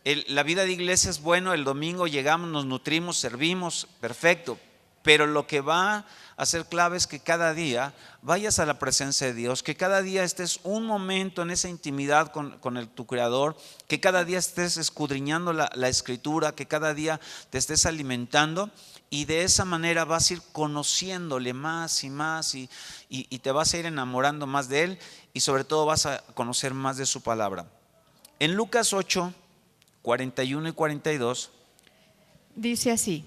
La vida de iglesia es bueno, el domingo llegamos, nos nutrimos, servimos, perfecto. Pero lo que va a ser clave es que cada día vayas a la presencia de Dios, que cada día estés un momento en esa intimidad con tu Creador, que cada día estés escudriñando la Escritura, que cada día te estés alimentando. Y de esa manera vas a ir conociéndole más y más y te vas a ir enamorando más de Él y sobre todo vas a conocer más de su palabra. En Lucas 8, 41 y 42 dice así: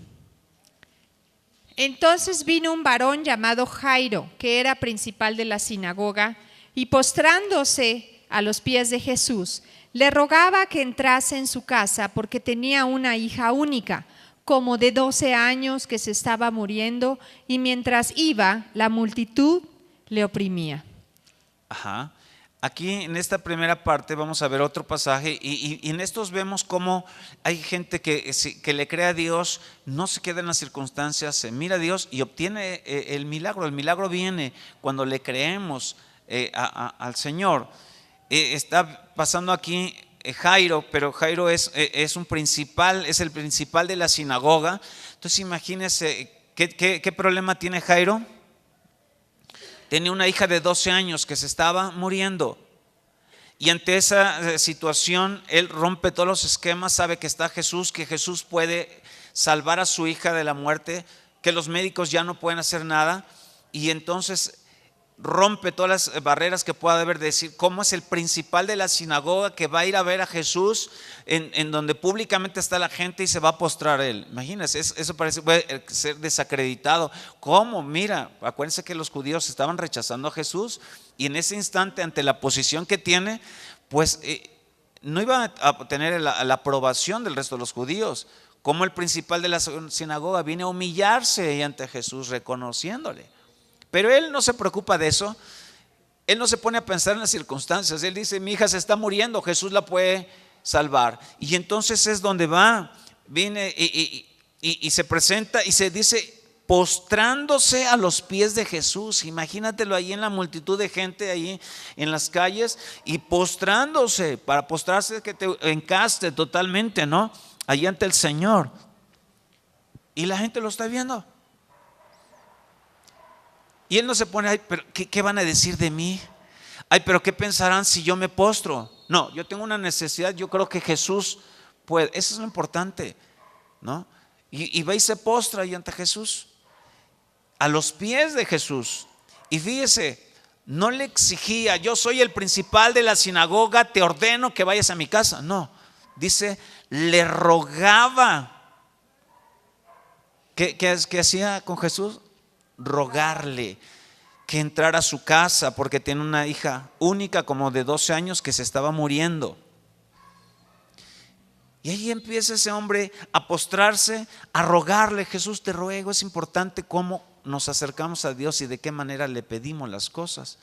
entonces vino un varón llamado Jairo, que era principal de la sinagoga, y postrándose a los pies de Jesús, le rogaba que entrase en su casa porque tenía una hija única, como de 12 años, que se estaba muriendo, y mientras iba, la multitud le oprimía. Ajá. Aquí en esta primera parte vamos a ver otro pasaje y en estos vemos cómo hay gente que le cree a Dios, no se queda en las circunstancias, se mira a Dios y obtiene el milagro. El milagro viene cuando le creemos al Señor. Está pasando aquí Jairo, pero Jairo es un principal, es el principal de la sinagoga. Entonces imagínense qué problema tiene Jairo. Tenía una hija de 12 años que se estaba muriendo y ante esa situación él rompe todos los esquemas, sabe que está Jesús, que Jesús puede salvar a su hija de la muerte, que los médicos ya no pueden hacer nada y entonces rompe todas las barreras que pueda haber de decir cómo es el principal de la sinagoga que va a ir a ver a Jesús en donde públicamente está la gente y se va a postrar a él. Imagínense, eso puede ser desacreditado. ¿Cómo? Mira, acuérdense que los judíos estaban rechazando a Jesús y en ese instante ante la posición que tiene, pues no iba a tener la aprobación del resto de los judíos. Como el principal de la sinagoga viene a humillarse ante Jesús reconociéndole. Pero él no se preocupa de eso, él no se pone a pensar en las circunstancias, él dice, mi hija se está muriendo, Jesús la puede salvar. Y entonces es donde viene y se presenta y se dice, postrándose a los pies de Jesús. Imagínatelo ahí en la multitud de gente, ahí en las calles, y postrándose, para postrarse que te encaste totalmente, ¿no? Ahí ante el Señor. Y la gente lo está viendo. Y él no se pone, ay, pero ¿qué van a decir de mí? Ay, pero ¿qué pensarán si yo me postro? No, yo tengo una necesidad, yo creo que Jesús puede. Eso es lo importante, ¿no? Y va y se postra ahí ante Jesús, a los pies de Jesús. Y fíjese, no le exigía, yo soy el principal de la sinagoga, te ordeno que vayas a mi casa. No, dice, le rogaba. ¿Qué hacía con Jesús? Rogarle que entrara a su casa porque tiene una hija única como de 12 años que se estaba muriendo. Y ahí empieza ese hombre a postrarse, a rogarle: Jesús, te ruego. Es importante cómo nos acercamos a Dios y de qué manera le pedimos las cosas.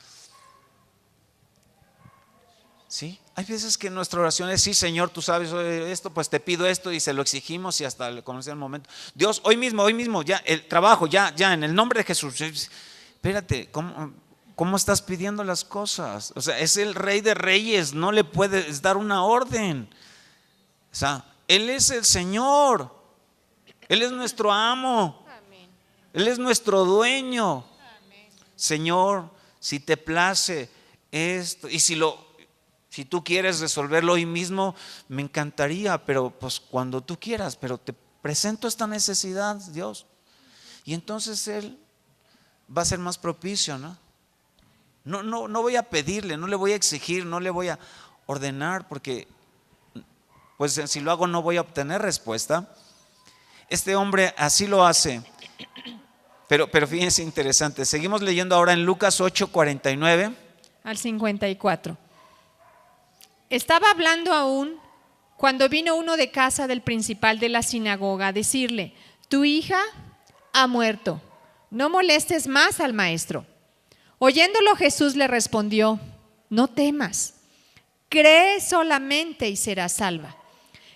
¿Sí? Hay veces que nuestra oración es: sí, Señor, tú sabes esto, pues te pido esto, y se lo exigimos y hasta le conocemos el momento. Dios, hoy mismo, ya, el trabajo, ya, en el nombre de Jesús. Espérate, ¿cómo estás pidiendo las cosas? O sea, es el Rey de Reyes, no le puedes dar una orden. O sea, Él es el Señor, Él es nuestro amo, Él es nuestro dueño. Señor, si te place esto, y si tú quieres resolverlo hoy mismo, me encantaría, pero pues cuando tú quieras, pero te presento esta necesidad, Dios. Y entonces Él va a ser más propicio, ¿no? No voy a pedirle, no le voy a exigir, no le voy a ordenar, porque pues si lo hago no voy a obtener respuesta. Este hombre así lo hace. Pero fíjense, interesante. Seguimos leyendo ahora en Lucas 8:49 al 54. Estaba hablando aún cuando vino uno de casa del principal de la sinagoga a decirle: tu hija ha muerto, no molestes más al maestro. Oyéndolo, Jesús le respondió: no temas, cree solamente y serás salva.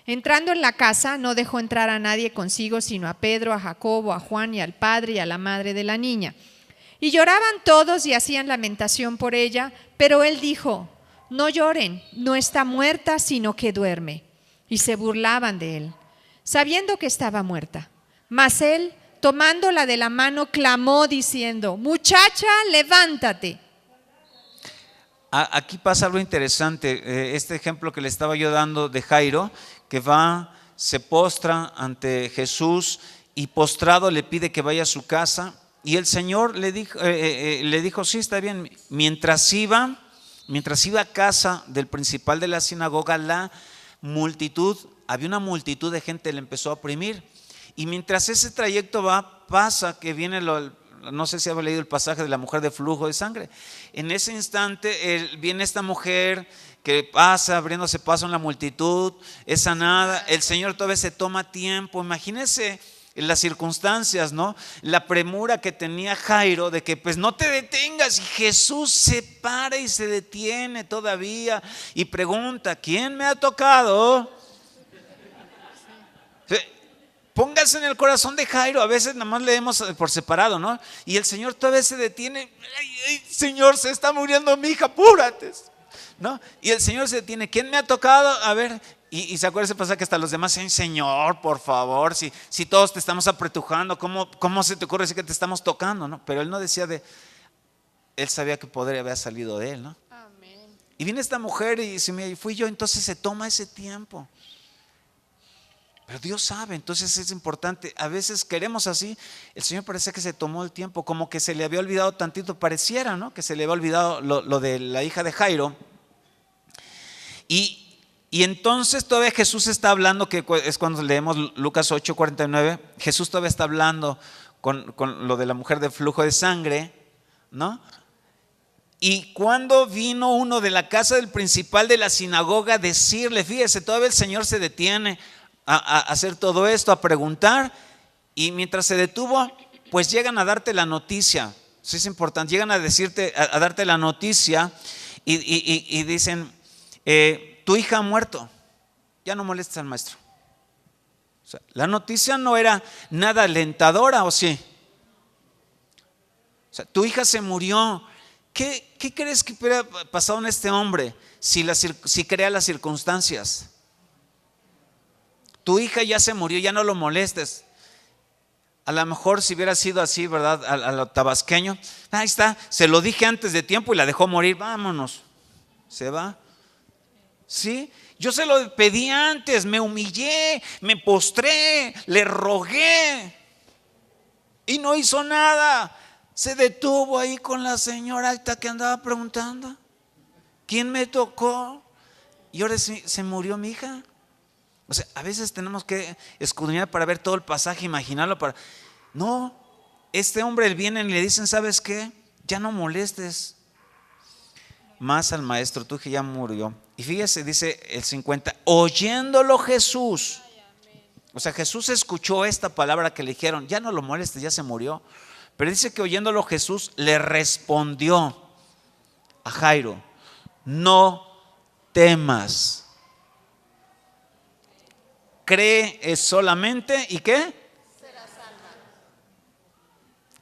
Entrando en la casa, no dejó entrar a nadie consigo, sino a Pedro, a Jacobo, a Juan y al padre y a la madre de la niña. Y lloraban todos y hacían lamentación por ella, pero él dijo: no lloren, no está muerta, sino que duerme. Y se burlaban de él, sabiendo que estaba muerta. Mas él, tomándola de la mano, clamó diciendo: muchacha, levántate. Aquí pasa algo interesante. Este ejemplo que le estaba yo dando de Jairo, que se postra ante Jesús y postrado le pide que vaya a su casa, y el Señor le dijo: sí, está bien. Mientras iba a casa del principal de la sinagoga, había una multitud de gente, le empezó a oprimir. Y mientras ese trayecto pasa que viene no sé si había leído el pasaje de la mujer de flujo de sangre. En ese instante viene esta mujer que pasa, abriéndose paso en la multitud, es sanada. El Señor todavía se toma tiempo. Imagínense las circunstancias, ¿no? La premura que tenía Jairo de que pues no te detengas, y Jesús se para y se detiene todavía y pregunta: ¿quién me ha tocado? Póngase en el corazón de Jairo. A veces nada más leemos por separado, ¿no? Y el Señor todavía se detiene. Ay, Señor, se está muriendo mi hija, apúrate, ¿no? Y el Señor se detiene: ¿quién me ha tocado? A ver. Y se acuerda ese pasaje que hasta los demás dicen: Señor, por favor, si todos te estamos apretujando, ¿cómo se te ocurre decir que te estamos tocando, ¿no? Pero él no decía él sabía que poder había salido de él, ¿no? Amén. Y viene esta mujer y dice: mira, fui yo. Entonces se toma ese tiempo. Pero Dios sabe, entonces es importante. A veces queremos así. El Señor parece que se tomó el tiempo, como que se le había olvidado tantito, pareciera, ¿no? Que se le había olvidado lo de la hija de Jairo. Y entonces todavía Jesús está hablando, que es cuando leemos Lucas 8:49. Jesús todavía está hablando con lo de la mujer de flujo de sangre, ¿no? Y cuando vino uno de la casa del principal de la sinagoga a decirle, fíjese, todavía el Señor se detiene a hacer todo esto, a preguntar. Y mientras se detuvo, pues llegan a darte la noticia. Eso es importante. Llegan a darte la noticia y dicen: tu hija ha muerto, ya no molestes al maestro. O sea, la noticia no era nada alentadora, ¿o sí? O sea, tu hija se murió. ¿Qué crees que hubiera pasado en este hombre si crea las circunstancias? Tu hija ya se murió, ya no lo molestes. A lo mejor si hubiera sido así, ¿verdad? A lo tabasqueño, ahí está, se lo dije antes de tiempo y la dejó morir, vámonos. Se va. ¿Sí? Yo se lo pedí antes, me humillé, me postré, le rogué y no hizo nada. Se detuvo ahí con la señora esta que andaba preguntando: ¿quién me tocó? Y ahora se murió mi hija. O sea, a veces tenemos que escudriñar para ver todo el pasaje, imaginarlo para... No, este hombre viene y le dicen: ¿sabes qué? Ya no molestes más al maestro, tu hija ya murió. Y fíjese, dice el 50, oyéndolo Jesús. O sea, Jesús escuchó esta palabra que le dijeron, ya no lo molestes, ya se murió. Pero dice que oyéndolo Jesús le respondió a Jairo, no temas. Cree es solamente, ¿y qué? Será salva.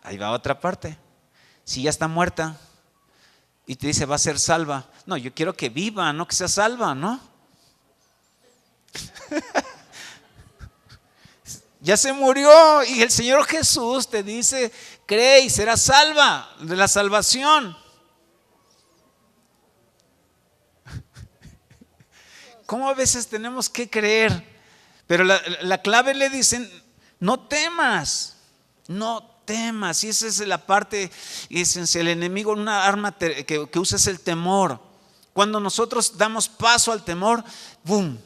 Ahí va otra parte. Si ya está muerta y te dice va a ser salva. No, yo quiero que viva, no que sea salva, ¿no? Ya se murió y el Señor Jesús te dice, cree y serás salva de la salvación. ¿Cómo a veces tenemos que creer? Pero la clave le dicen, no temas, no temas. Y esa es la parte esencial. El enemigo, una arma que usa es el temor. Cuando nosotros damos paso al temor, ¡boom!,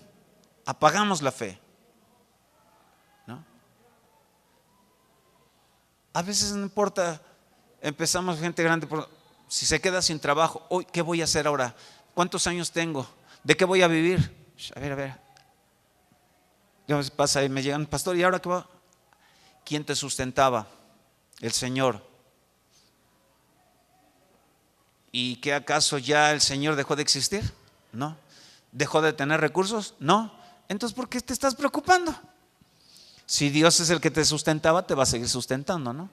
apagamos la fe. ¿No? A veces no importa, empezamos gente grande, si se queda sin trabajo, hoy, ¿qué voy a hacer ahora? ¿Cuántos años tengo? ¿De qué voy a vivir? A ver. ¿Qué pasa? Y me llegan, pastor, ¿y ahora qué va? ¿Quién te sustentaba? El Señor. ¿Y qué acaso ya el Señor dejó de existir? No. ¿Dejó de tener recursos? No. Entonces, ¿por qué te estás preocupando? Si Dios es el que te sustentaba, te va a seguir sustentando, ¿no?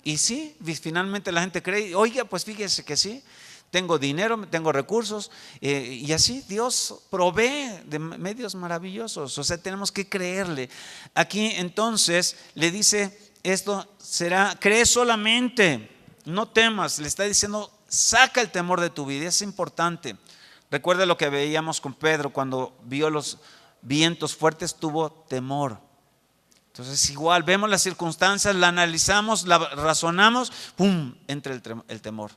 Y sí, finalmente la gente cree, oiga, pues fíjese que sí, tengo dinero, tengo recursos, y así Dios provee de medios maravillosos. O sea, tenemos que creerle. Aquí entonces le dice, esto será, cree solamente, no temas. Le está diciendo, saca el temor de tu vida, es importante. Recuerda lo que veíamos con Pedro cuando vio los vientos fuertes, tuvo temor. Entonces igual, vemos las circunstancias, la analizamos, la razonamos, ¡pum!, entra el temor.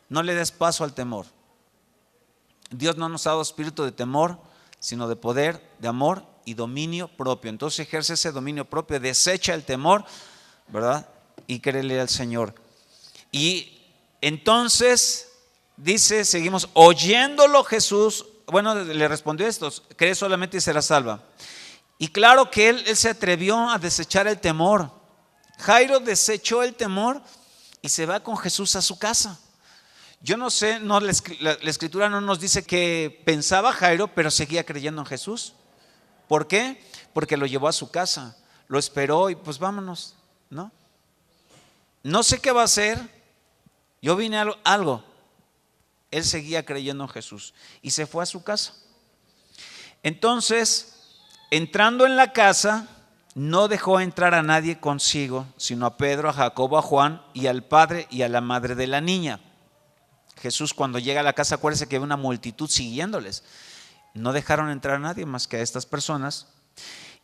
No le des paso al temor. Dios no nos ha dado espíritu de temor, sino de poder, de amor y dominio propio. Entonces ejerce ese dominio propio, desecha el temor, ¿verdad? Y créele al Señor. Y entonces dice, seguimos, oyéndolo Jesús, bueno, le respondió esto, cree solamente y serás salva. Y claro que él se atrevió a desechar el temor. Jairo desechó el temor y se va con Jesús a su casa. Yo no sé, la escritura no nos dice que pensaba Jairo, pero seguía creyendo en Jesús. ¿Por qué? Porque lo llevó a su casa, lo esperó y pues vámonos, ¿no? No sé qué va a hacer, yo vine a algo. Él seguía creyendo en Jesús y se fue a su casa. Entonces, entrando en la casa, no dejó entrar a nadie consigo, sino a Pedro, a Jacobo, a Juan y al padre y a la madre de la niña. Jesús, cuando llega a la casa, acuérdese que había una multitud siguiéndoles. No dejaron entrar a nadie más que a estas personas.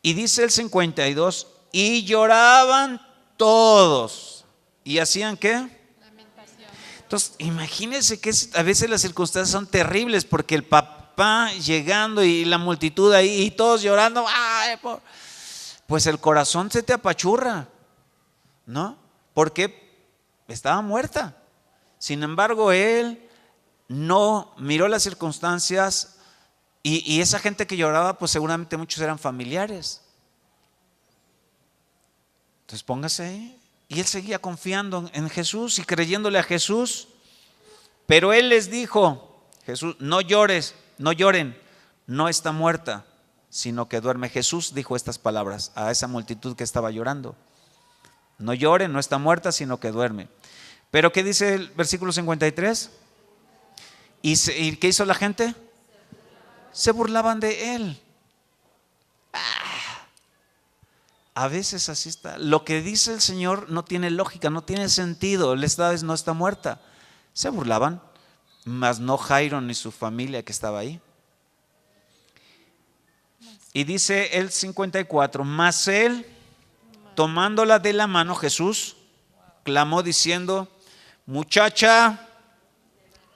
Y dice el 52, y lloraban todos. ¿Y hacían qué? Lamentación. Entonces, imagínense que a veces las circunstancias son terribles, porque el papá llegando y la multitud ahí y todos llorando, ¡ay, pues el corazón se te apachurra, ¿no? Porque estaba muerta. Sin embargo, él no miró las circunstancias y esa gente que lloraba, pues seguramente muchos eran familiares. Entonces póngase ahí. Y él seguía confiando en Jesús y creyéndole a Jesús. Pero él les dijo, Jesús, no lloren, no está muerta, sino que duerme. Jesús dijo estas palabras a esa multitud que estaba llorando. No lloren, no está muerta, sino que duerme. Pero ¿qué dice el versículo 53? ¿Y qué hizo la gente? Se burlaban de él. A veces así está. Lo que dice el Señor no tiene lógica, no tiene sentido. Esta vez no está muerta. Se burlaban, mas no Jairo ni su familia que estaba ahí. Y dice el 54, mas él, tomándola de la mano, Jesús, clamó diciendo, muchacha,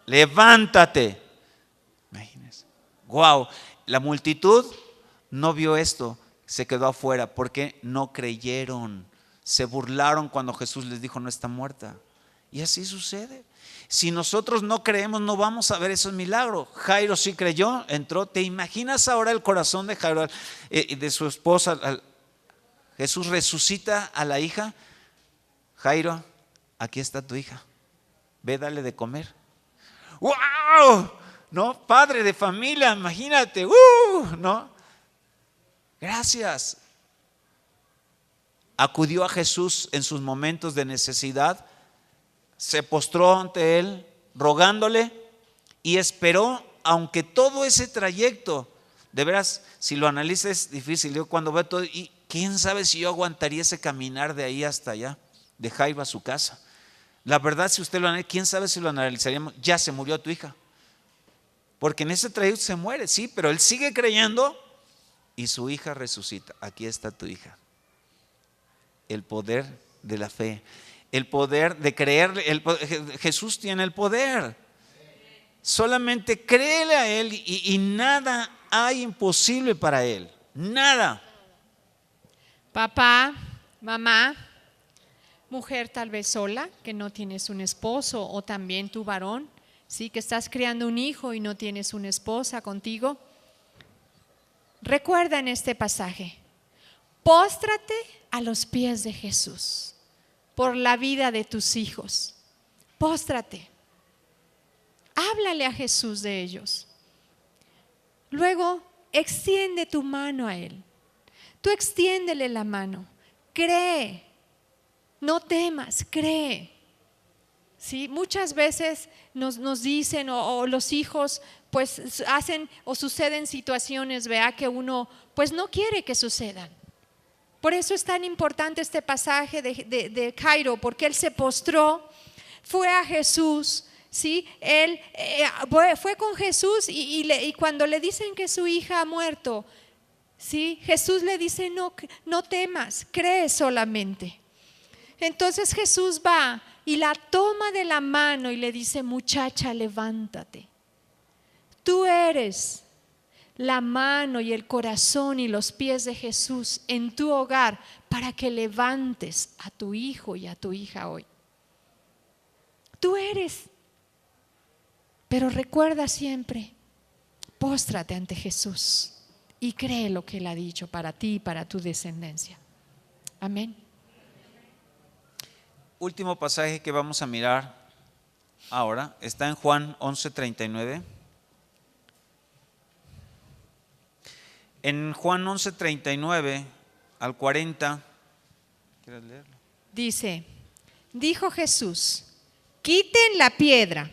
levántate. Imagínense. Wow, la multitud no vio esto, se quedó afuera porque no creyeron. Se burlaron cuando Jesús les dijo no está muerta. Y así sucede. Si nosotros no creemos, no vamos a ver esos milagros. Jairo sí creyó, entró. ¿Te imaginas ahora el corazón de Jairo, de su esposa? Jesús resucita a la hija. Jairo, aquí está tu hija. Ve, dale de comer. ¡Wow! ¿No? Padre de familia, imagínate. ¿No? Gracias. Acudió a Jesús en sus momentos de necesidad, se postró ante él, rogándole, y esperó, aunque todo ese trayecto, de veras, si lo analizas es difícil. Yo cuando veo todo, y quién sabe si yo aguantaría ese caminar de ahí hasta allá, de Jairo a su casa. La verdad, si usted lo analiza, quién sabe si lo analizaríamos. Ya se murió tu hija, porque en ese trayecto se muere, sí, pero él sigue creyendo y su hija resucita. Aquí está tu hija. El poder de la fe, el poder de creer. Jesús tiene el poder. Solamente créele a él y nada hay imposible para él. Nada. Papá, mamá, mujer tal vez sola, que no tienes un esposo, o también tu varón, sí, que estás criando un hijo y no tienes una esposa contigo. Recuerda en este pasaje, póstrate a los pies de Jesús por la vida de tus hijos. Póstrate. Háblale a Jesús de ellos. Luego, extiende tu mano a Él. Tú extiéndele la mano. Cree. No temas, cree. ¿Sí? Muchas veces nos dicen o los hijos pues hacen o suceden situaciones, vea, que uno pues no quiere que sucedan. Por eso es tan importante este pasaje de Jairo, porque él se postró, fue a Jesús, ¿sí? Él fue con Jesús y cuando le dicen que su hija ha muerto, ¿sí? Jesús le dice, no temas, cree solamente. Entonces Jesús va y la toma de la mano y le dice, muchacha, levántate. Tú eres la mano y el corazón y los pies de Jesús en tu hogar para que levantes a tu hijo y a tu hija hoy. Tú eres. Pero recuerda siempre, póstrate ante Jesús y cree lo que Él ha dicho para ti y para tu descendencia. Amén. Último pasaje que vamos a mirar ahora está en Juan 11:39. En Juan 11:39 al 40, ¿quieres leerlo? Dice, dijo Jesús, quiten la piedra.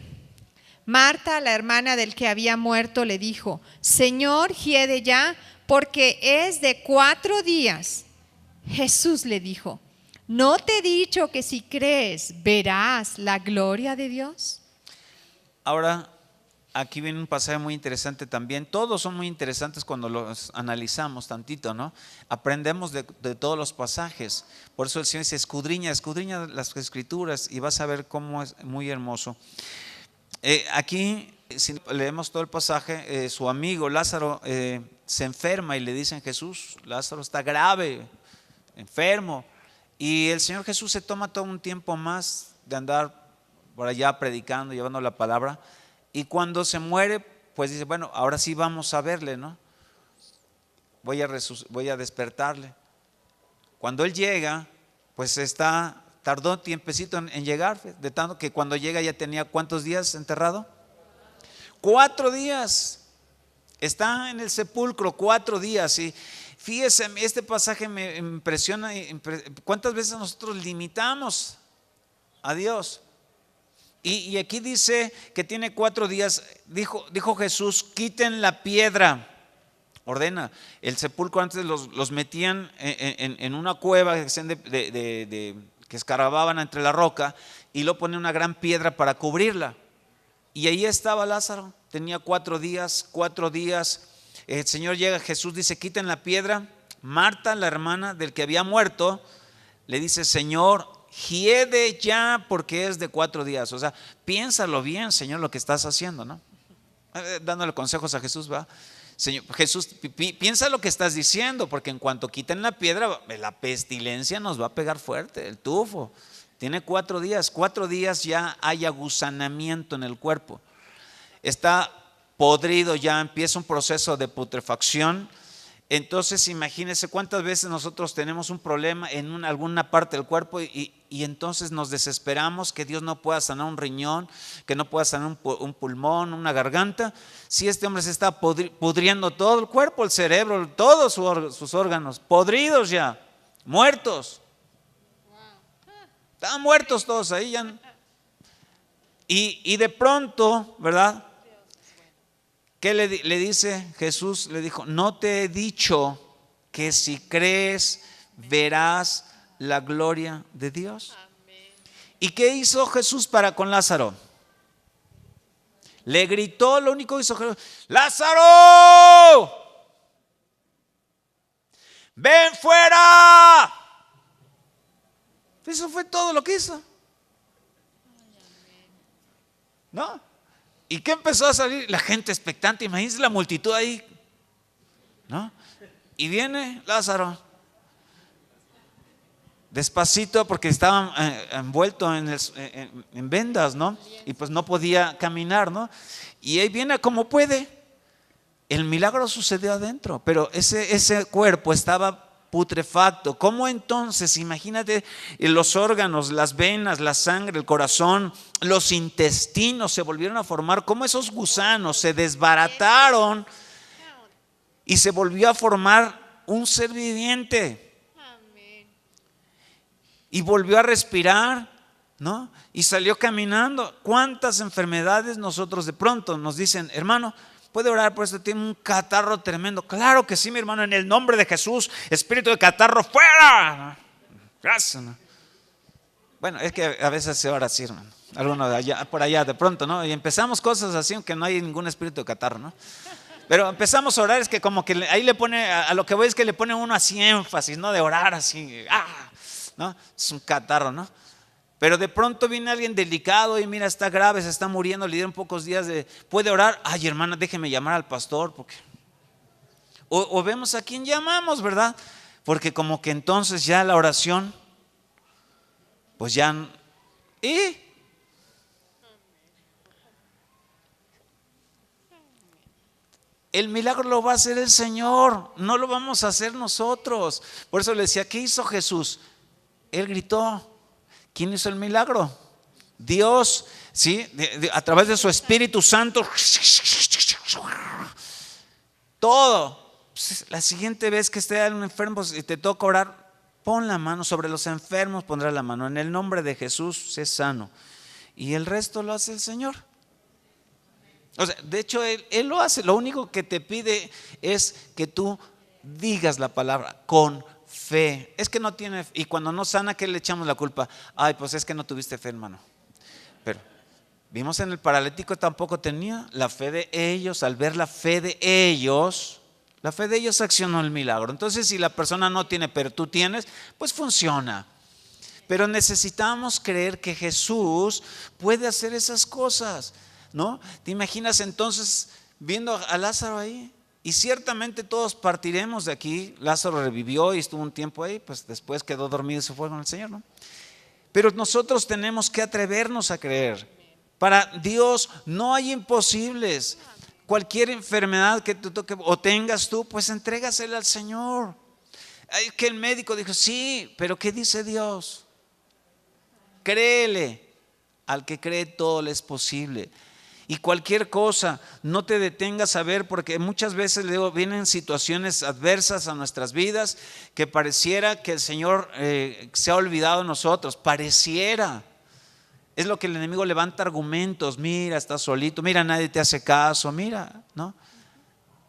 Marta, la hermana del que había muerto, le dijo, Señor, hiede ya, porque es de 4 días. Jesús le dijo, ¿no te he dicho que si crees verás la gloria de Dios? Ahora, aquí viene un pasaje muy interesante también. Todos son muy interesantes cuando los analizamos tantito, ¿no? Aprendemos de todos los pasajes. Por eso el Señor dice, escudriña las escrituras y vas a ver cómo es muy hermoso. Aquí, si leemos todo el pasaje, su amigo Lázaro se enferma y le dicen, Jesús, Lázaro está grave, enfermo. Y el Señor Jesús se toma todo un tiempo más de andar por allá predicando, llevando la palabra. Y cuando se muere, pues dice, bueno, ahora sí vamos a verle, ¿no? Voy a despertarle. Cuando él llega, pues tardó tiempecito en llegar, de tanto que cuando llega ya tenía ¿cuántos días enterrado? 4 días. Está en el sepulcro 4 días. Y fíjese, este pasaje me impresiona. ¿Cuántas veces nosotros limitamos a Dios? Y aquí dice que tiene 4 días. Dijo Jesús, quiten la piedra. Ordena. El sepulcro antes los metían en una cueva que escarbaban entre la roca y lo ponían una gran piedra para cubrirla. Y ahí estaba Lázaro. Tenía 4 días. El Señor llega, Jesús dice, quiten la piedra. Marta, la hermana del que había muerto, le dice, Señor, hiede ya porque es de 4 días. O sea, piénsalo bien, Señor, lo que estás haciendo, ¿no? Dándole consejos a Jesús, va. Señor, Jesús, piensa lo que estás diciendo, porque en cuanto quiten la piedra, la pestilencia nos va a pegar fuerte, el tufo. Tiene 4 días. 4 días ya hay agusanamiento en el cuerpo. Está podrido ya, empieza un proceso de putrefacción. Entonces imagínense cuántas veces nosotros tenemos un problema en alguna parte del cuerpo y entonces nos desesperamos que Dios no pueda sanar un riñón, que no pueda sanar un pulmón, una garganta. Si este hombre se está pudriendo todo el cuerpo, el cerebro, todos sus órganos, podridos ya, muertos. Estaban muertos todos ahí ya. Y de pronto, ¿verdad? ¿Qué le dice Jesús? Le dijo, no te he dicho que si crees verás la gloria de Dios. ¿Y qué hizo Jesús para con Lázaro? Le gritó, lo único que hizo Jesús: ¡Lázaro! ¡Ven fuera! Eso fue todo lo que hizo. ¿No? ¿Y qué empezó a salir? La gente expectante, imagínense la multitud ahí, ¿no? Y viene Lázaro, despacito, porque estaba envuelto en vendas, ¿no? Y pues no podía caminar, ¿no? Y ahí viene como puede. El milagro sucedió adentro, pero ese cuerpo estaba putrefacto. ¿Cómo entonces? Imagínate los órganos, las venas, la sangre, el corazón, los intestinos se volvieron a formar. ¿Cómo esos gusanos se desbarataron y se volvió a formar un ser viviente? Y volvió a respirar, ¿no? Y salió caminando. ¿Cuántas enfermedades nosotros de pronto nos dicen, hermano, puede orar por esto? Tiene un catarro tremendo. Claro que sí, mi hermano, en el nombre de Jesús, espíritu de catarro, fuera. Gracias. Bueno, es que a veces se ora así, hermano. Algunos de allá, por allá de pronto, ¿no? Y empezamos cosas así, aunque no hay ningún espíritu de catarro, ¿no? Pero empezamos a orar, es que como que ahí le pone, a lo que voy es que le pone uno así énfasis, ¿no? De orar así, ¿no? Es un catarro, ¿no? Pero de pronto viene alguien delicado y mira, está grave, se está muriendo, le dieron pocos días ¿puede orar? Ay, hermana, déjeme llamar al pastor, porque o vemos a quién llamamos, ¿verdad? Porque como que entonces ya la oración, pues ya, el milagro lo va a hacer el Señor, no lo vamos a hacer nosotros. Por eso le decía, ¿qué hizo Jesús? Él gritó. ¿Quién hizo el milagro? Dios, ¿sí? A través de su Espíritu Santo. Todo. La siguiente vez que esté un enfermo y te toca orar, pon la mano sobre los enfermos, pondrá la mano. En el nombre de Jesús, sé sano. Y el resto lo hace el Señor. O sea, de hecho, Él lo hace. Lo único que te pide es que tú digas la palabra con fe. Es que no tiene, y cuando no sana, ¿qué le echamos la culpa? Ay, pues es que no tuviste fe, hermano. Pero vimos en el paralítico, tampoco tenía la fe de ellos. Al ver la fe de ellos accionó el milagro. Entonces, si la persona no tiene, pero tú tienes, pues funciona. Pero necesitamos creer que Jesús puede hacer esas cosas, ¿no? ¿Te imaginas entonces viendo a Lázaro ahí? Y ciertamente todos partiremos de aquí. Lázaro revivió y estuvo un tiempo ahí, pues después quedó dormido y se fue con el Señor, ¿no? Pero nosotros tenemos que atrevernos a creer. Para Dios no hay imposibles. Cualquier enfermedad que tú toques o tengas tú, pues entrégasela al Señor. Es que el médico dijo, sí, pero ¿qué dice Dios? Créele. Al que cree todo le es posible. Y cualquier cosa, no te detengas a ver, porque muchas veces vienen situaciones adversas a nuestras vidas que pareciera que el Señor se ha olvidado de nosotros. Pareciera. Es lo que el enemigo levanta argumentos. Mira, estás solito. Mira, nadie te hace caso. Mira, ¿no?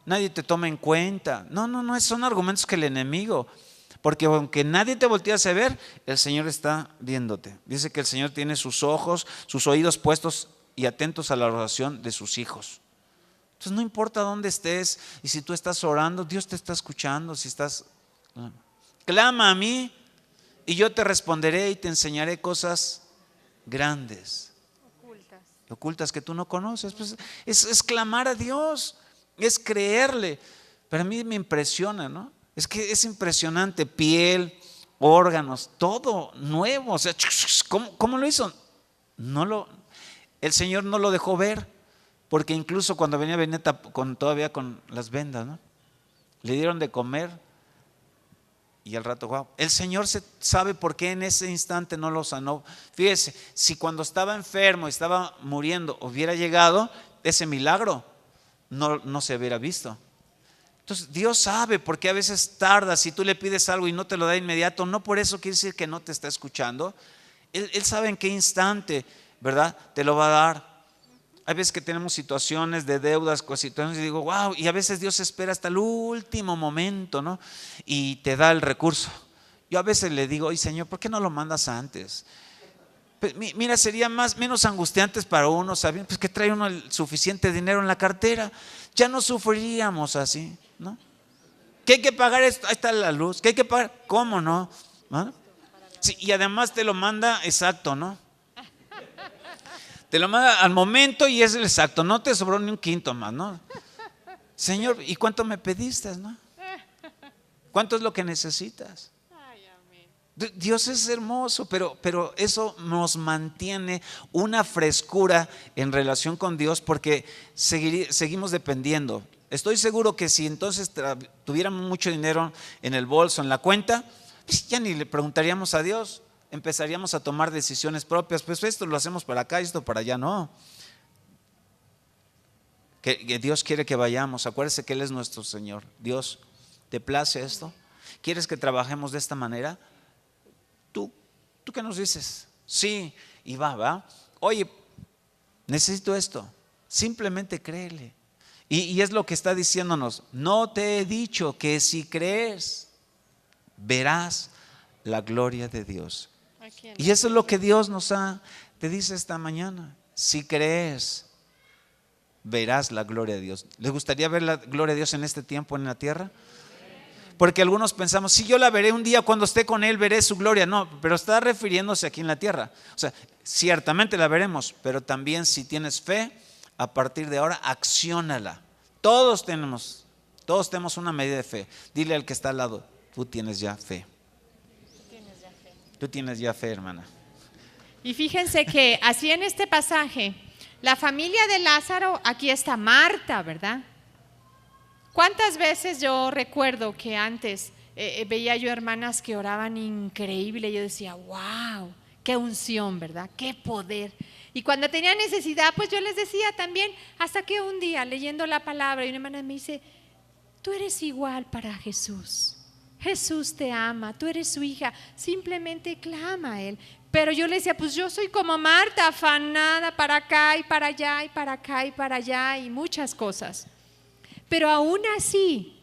Nadie te toma en cuenta. No, son argumentos que el enemigo. Porque aunque nadie te voltease a ver, el Señor está viéndote. Dice que el Señor tiene sus ojos, sus oídos puestos y atentos a la oración de sus hijos. Entonces no importa dónde estés, y si tú estás orando, Dios te está escuchando. Si estás, clama a mí y yo te responderé y te enseñaré cosas grandes, ocultas que tú no conoces. Pues es clamar a Dios, es creerle. Pero a mí me impresiona, ¿no? Es que es impresionante, piel, órganos, todo nuevo. O sea, ¿cómo lo hizo? El Señor no lo dejó ver, porque incluso cuando venía todavía con las vendas, ¿no? Le dieron de comer y al rato, wow. El Señor sabe por qué en ese instante no lo sanó. Fíjese, si cuando estaba enfermo, estaba muriendo, hubiera llegado, ese milagro no se hubiera visto. Entonces Dios sabe por qué a veces tarda. Si tú le pides algo y no te lo da inmediato, no por eso quiere decir que no te está escuchando. Él sabe en qué instante, ¿verdad?, te lo va a dar. Hay veces que tenemos situaciones de deudas, situaciones, y digo, wow, y a veces Dios espera hasta el último momento, ¿no? Y te da el recurso. Yo a veces le digo, oye, Señor, ¿por qué no lo mandas antes? Pues, mira, sería menos angustiantes para uno, sabiendo pues, que trae uno el suficiente dinero en la cartera. Ya no sufriríamos así, ¿no? ¿Qué hay que pagar esto? Ahí está la luz. ¿Qué hay que pagar? ¿Cómo no? ¿No? Sí, y además te lo manda exacto, ¿no? Te lo manda al momento y es el exacto, no te sobró ni un quinto más, ¿no? Señor, ¿y cuánto me pediste, no? ¿Cuánto es lo que necesitas? Dios es hermoso, pero eso nos mantiene una frescura en relación con Dios, porque seguimos dependiendo. Estoy seguro que si entonces tuviéramos mucho dinero en el bolso, en la cuenta, pues ya ni le preguntaríamos a Dios. Empezaríamos a tomar decisiones propias, pues esto lo hacemos para acá, esto para allá, no. Que Dios quiere que vayamos, acuérdese que Él es nuestro Señor. Dios, ¿te place esto? ¿Quieres que trabajemos de esta manera? ¿Tú qué nos dices? Sí, y va. Oye, necesito esto, simplemente créele. Y es lo que está diciéndonos, no te he dicho que si crees, verás la gloria de Dios. Y eso es lo que Dios te dice esta mañana. Si crees, verás la gloria de Dios. ¿Les gustaría ver la gloria de Dios en este tiempo en la tierra? Porque algunos pensamos, si yo la veré un día cuando esté con Él, veré su gloria. No, pero está refiriéndose aquí en la tierra. O sea, ciertamente la veremos, pero también si tienes fe, a partir de ahora, acciónala. Todos tenemos una medida de fe. Dile al que está al lado, tú tienes ya fe. Tú tienes ya fe, hermana. Y fíjense que así en este pasaje, la familia de Lázaro, aquí está Marta, ¿verdad? ¿Cuántas veces yo recuerdo que antes veía yo hermanas que oraban increíble? Yo decía, wow, qué unción, ¿verdad? Qué poder. Y cuando tenía necesidad, pues yo les decía también, hasta que un día leyendo la palabra, y una hermana me dice, tú eres igual para Jesús. Jesús te ama, tú eres su hija, simplemente clama a Él. Pero yo le decía, pues yo soy como Marta, afanada para acá y para allá y para acá y para allá y muchas cosas. Pero aún así,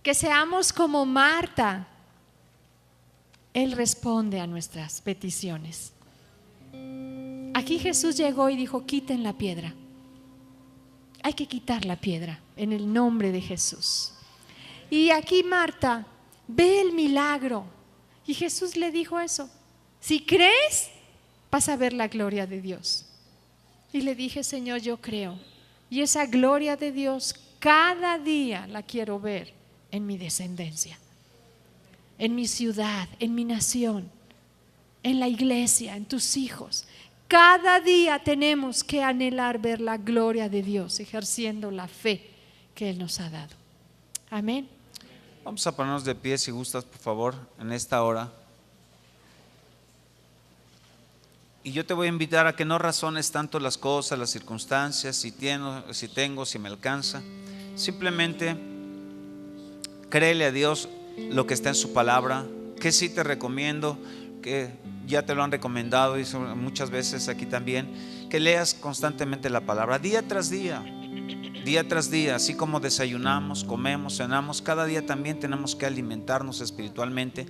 que seamos como Marta, Él responde a nuestras peticiones. Aquí Jesús llegó y dijo, quiten la piedra. Hay que quitar la piedra en el nombre de Jesús. Y aquí Marta ve el milagro y Jesús le dijo eso, si crees vas a ver la gloria de Dios. Y le dije, Señor, yo creo, y esa gloria de Dios cada día la quiero ver en mi descendencia, en mi ciudad, en mi nación, en la iglesia, en tus hijos. Cada día tenemos que anhelar ver la gloria de Dios ejerciendo la fe que Él nos ha dado. Amén. Vamos a ponernos de pie si gustas, por favor, en esta hora. Y yo te voy a invitar a que no razones tanto las cosas, las circunstancias, si me alcanza. Simplemente créele a Dios lo que está en su palabra, que sí te recomiendo, que ya te lo han recomendado y muchas veces aquí también, que leas constantemente la palabra, día tras día, así como desayunamos, comemos, cenamos, cada día también tenemos que alimentarnos espiritualmente.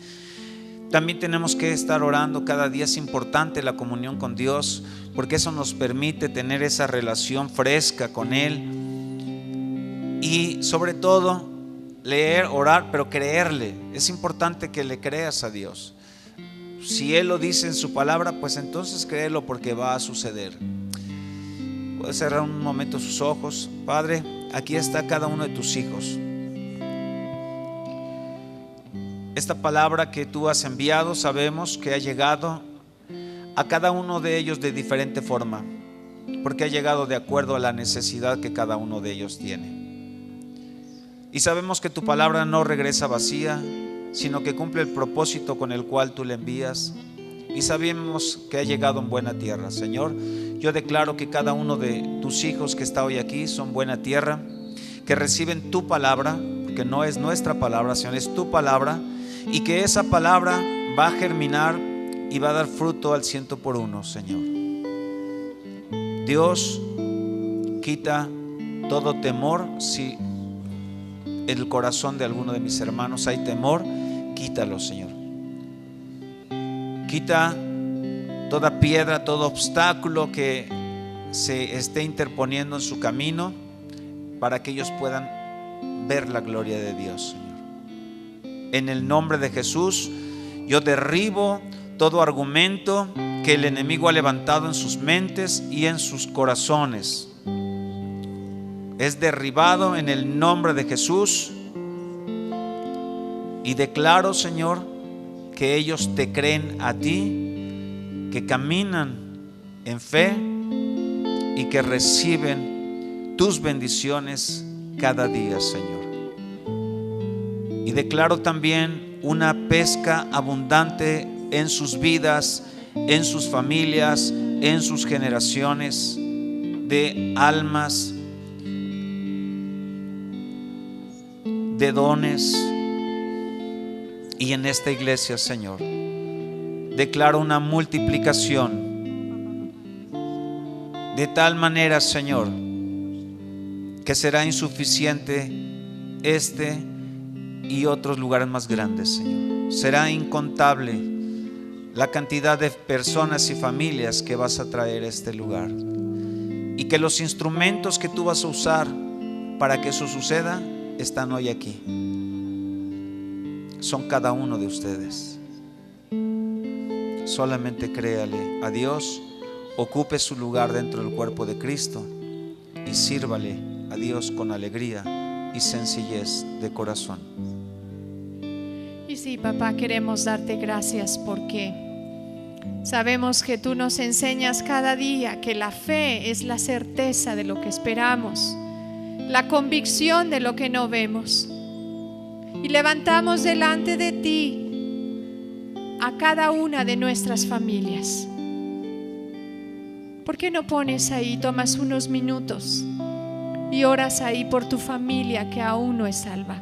También tenemos que estar orando cada día. Es importante la comunión con Dios, porque eso nos permite tener esa relación fresca con Él. Y sobre todo, leer, orar, pero creerle. Es importante que le creas a Dios. Si Él lo dice en su palabra, pues entonces créelo, porque va a suceder. Puede cerrar un momento sus ojos. Padre, aquí está cada uno de tus hijos. esta palabra que tú has enviado, sabemos que ha llegado a cada uno de ellos de diferente forma, porque ha llegado de acuerdo a la necesidad que cada uno de ellos tiene. Y sabemos que tu palabra no regresa vacía, sino que cumple el propósito con el cual tú la envías. Y sabemos que ha llegado en buena tierra. Señor, yo declaro que cada uno de tus hijos que está hoy aquí son buena tierra, que reciben tu palabra, que no es nuestra palabra, Señor, es tu palabra, y que esa palabra va a germinar y va a dar fruto al 100%, Señor. Dios, quita todo temor. Si en el corazón de alguno de mis hermanos hay temor, quítalo, Señor. Quita toda piedra, todo obstáculo que se esté interponiendo en su camino, para que ellos puedan ver la gloria de Dios, Señor. En el nombre de Jesús, yo derribo todo argumento que el enemigo ha levantado en sus mentes y en sus corazones. Es derribado en el nombre de Jesús. Y declaro, Señor, que ellos te creen a ti, que caminan en fe y que reciben tus bendiciones cada día, Señor. Y declaro también una pesca abundante en sus vidas, en sus familias, en sus generaciones, de almas, de dones. Y en esta iglesia, Señor, declaro una multiplicación de tal manera, Señor, que será insuficiente este y otros lugares más grandes, Señor. Será incontable la cantidad de personas y familias que vas a traer a este lugar, y que los instrumentos que tú vas a usar para que eso suceda están hoy aquí. Son cada uno de ustedes. Solamente créale a Dios, ocupe su lugar dentro del cuerpo de Cristo y sírvale a Dios con alegría y sencillez de corazón. Y sí, papá, queremos darte gracias porque sabemos que tú nos enseñas cada día que la fe es la certeza de lo que esperamos, la convicción de lo que no vemos. Y levantamos delante de ti a cada una de nuestras familias. ¿Por qué no pones ahí, tomas unos minutos y oras ahí por tu familia que aún no es salva?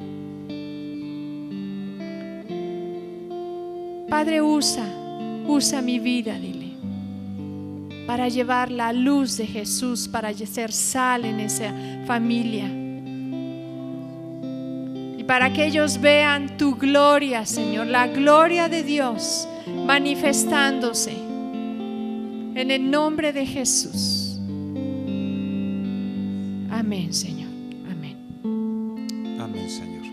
Padre, usa mi vida, dile, para llevar la luz de Jesús, para ser sal en esa familia. Para que ellos vean tu gloria, Señor, la gloria de Dios manifestándose en el nombre de Jesús. Amén, Señor. Amén. Amén, Señor.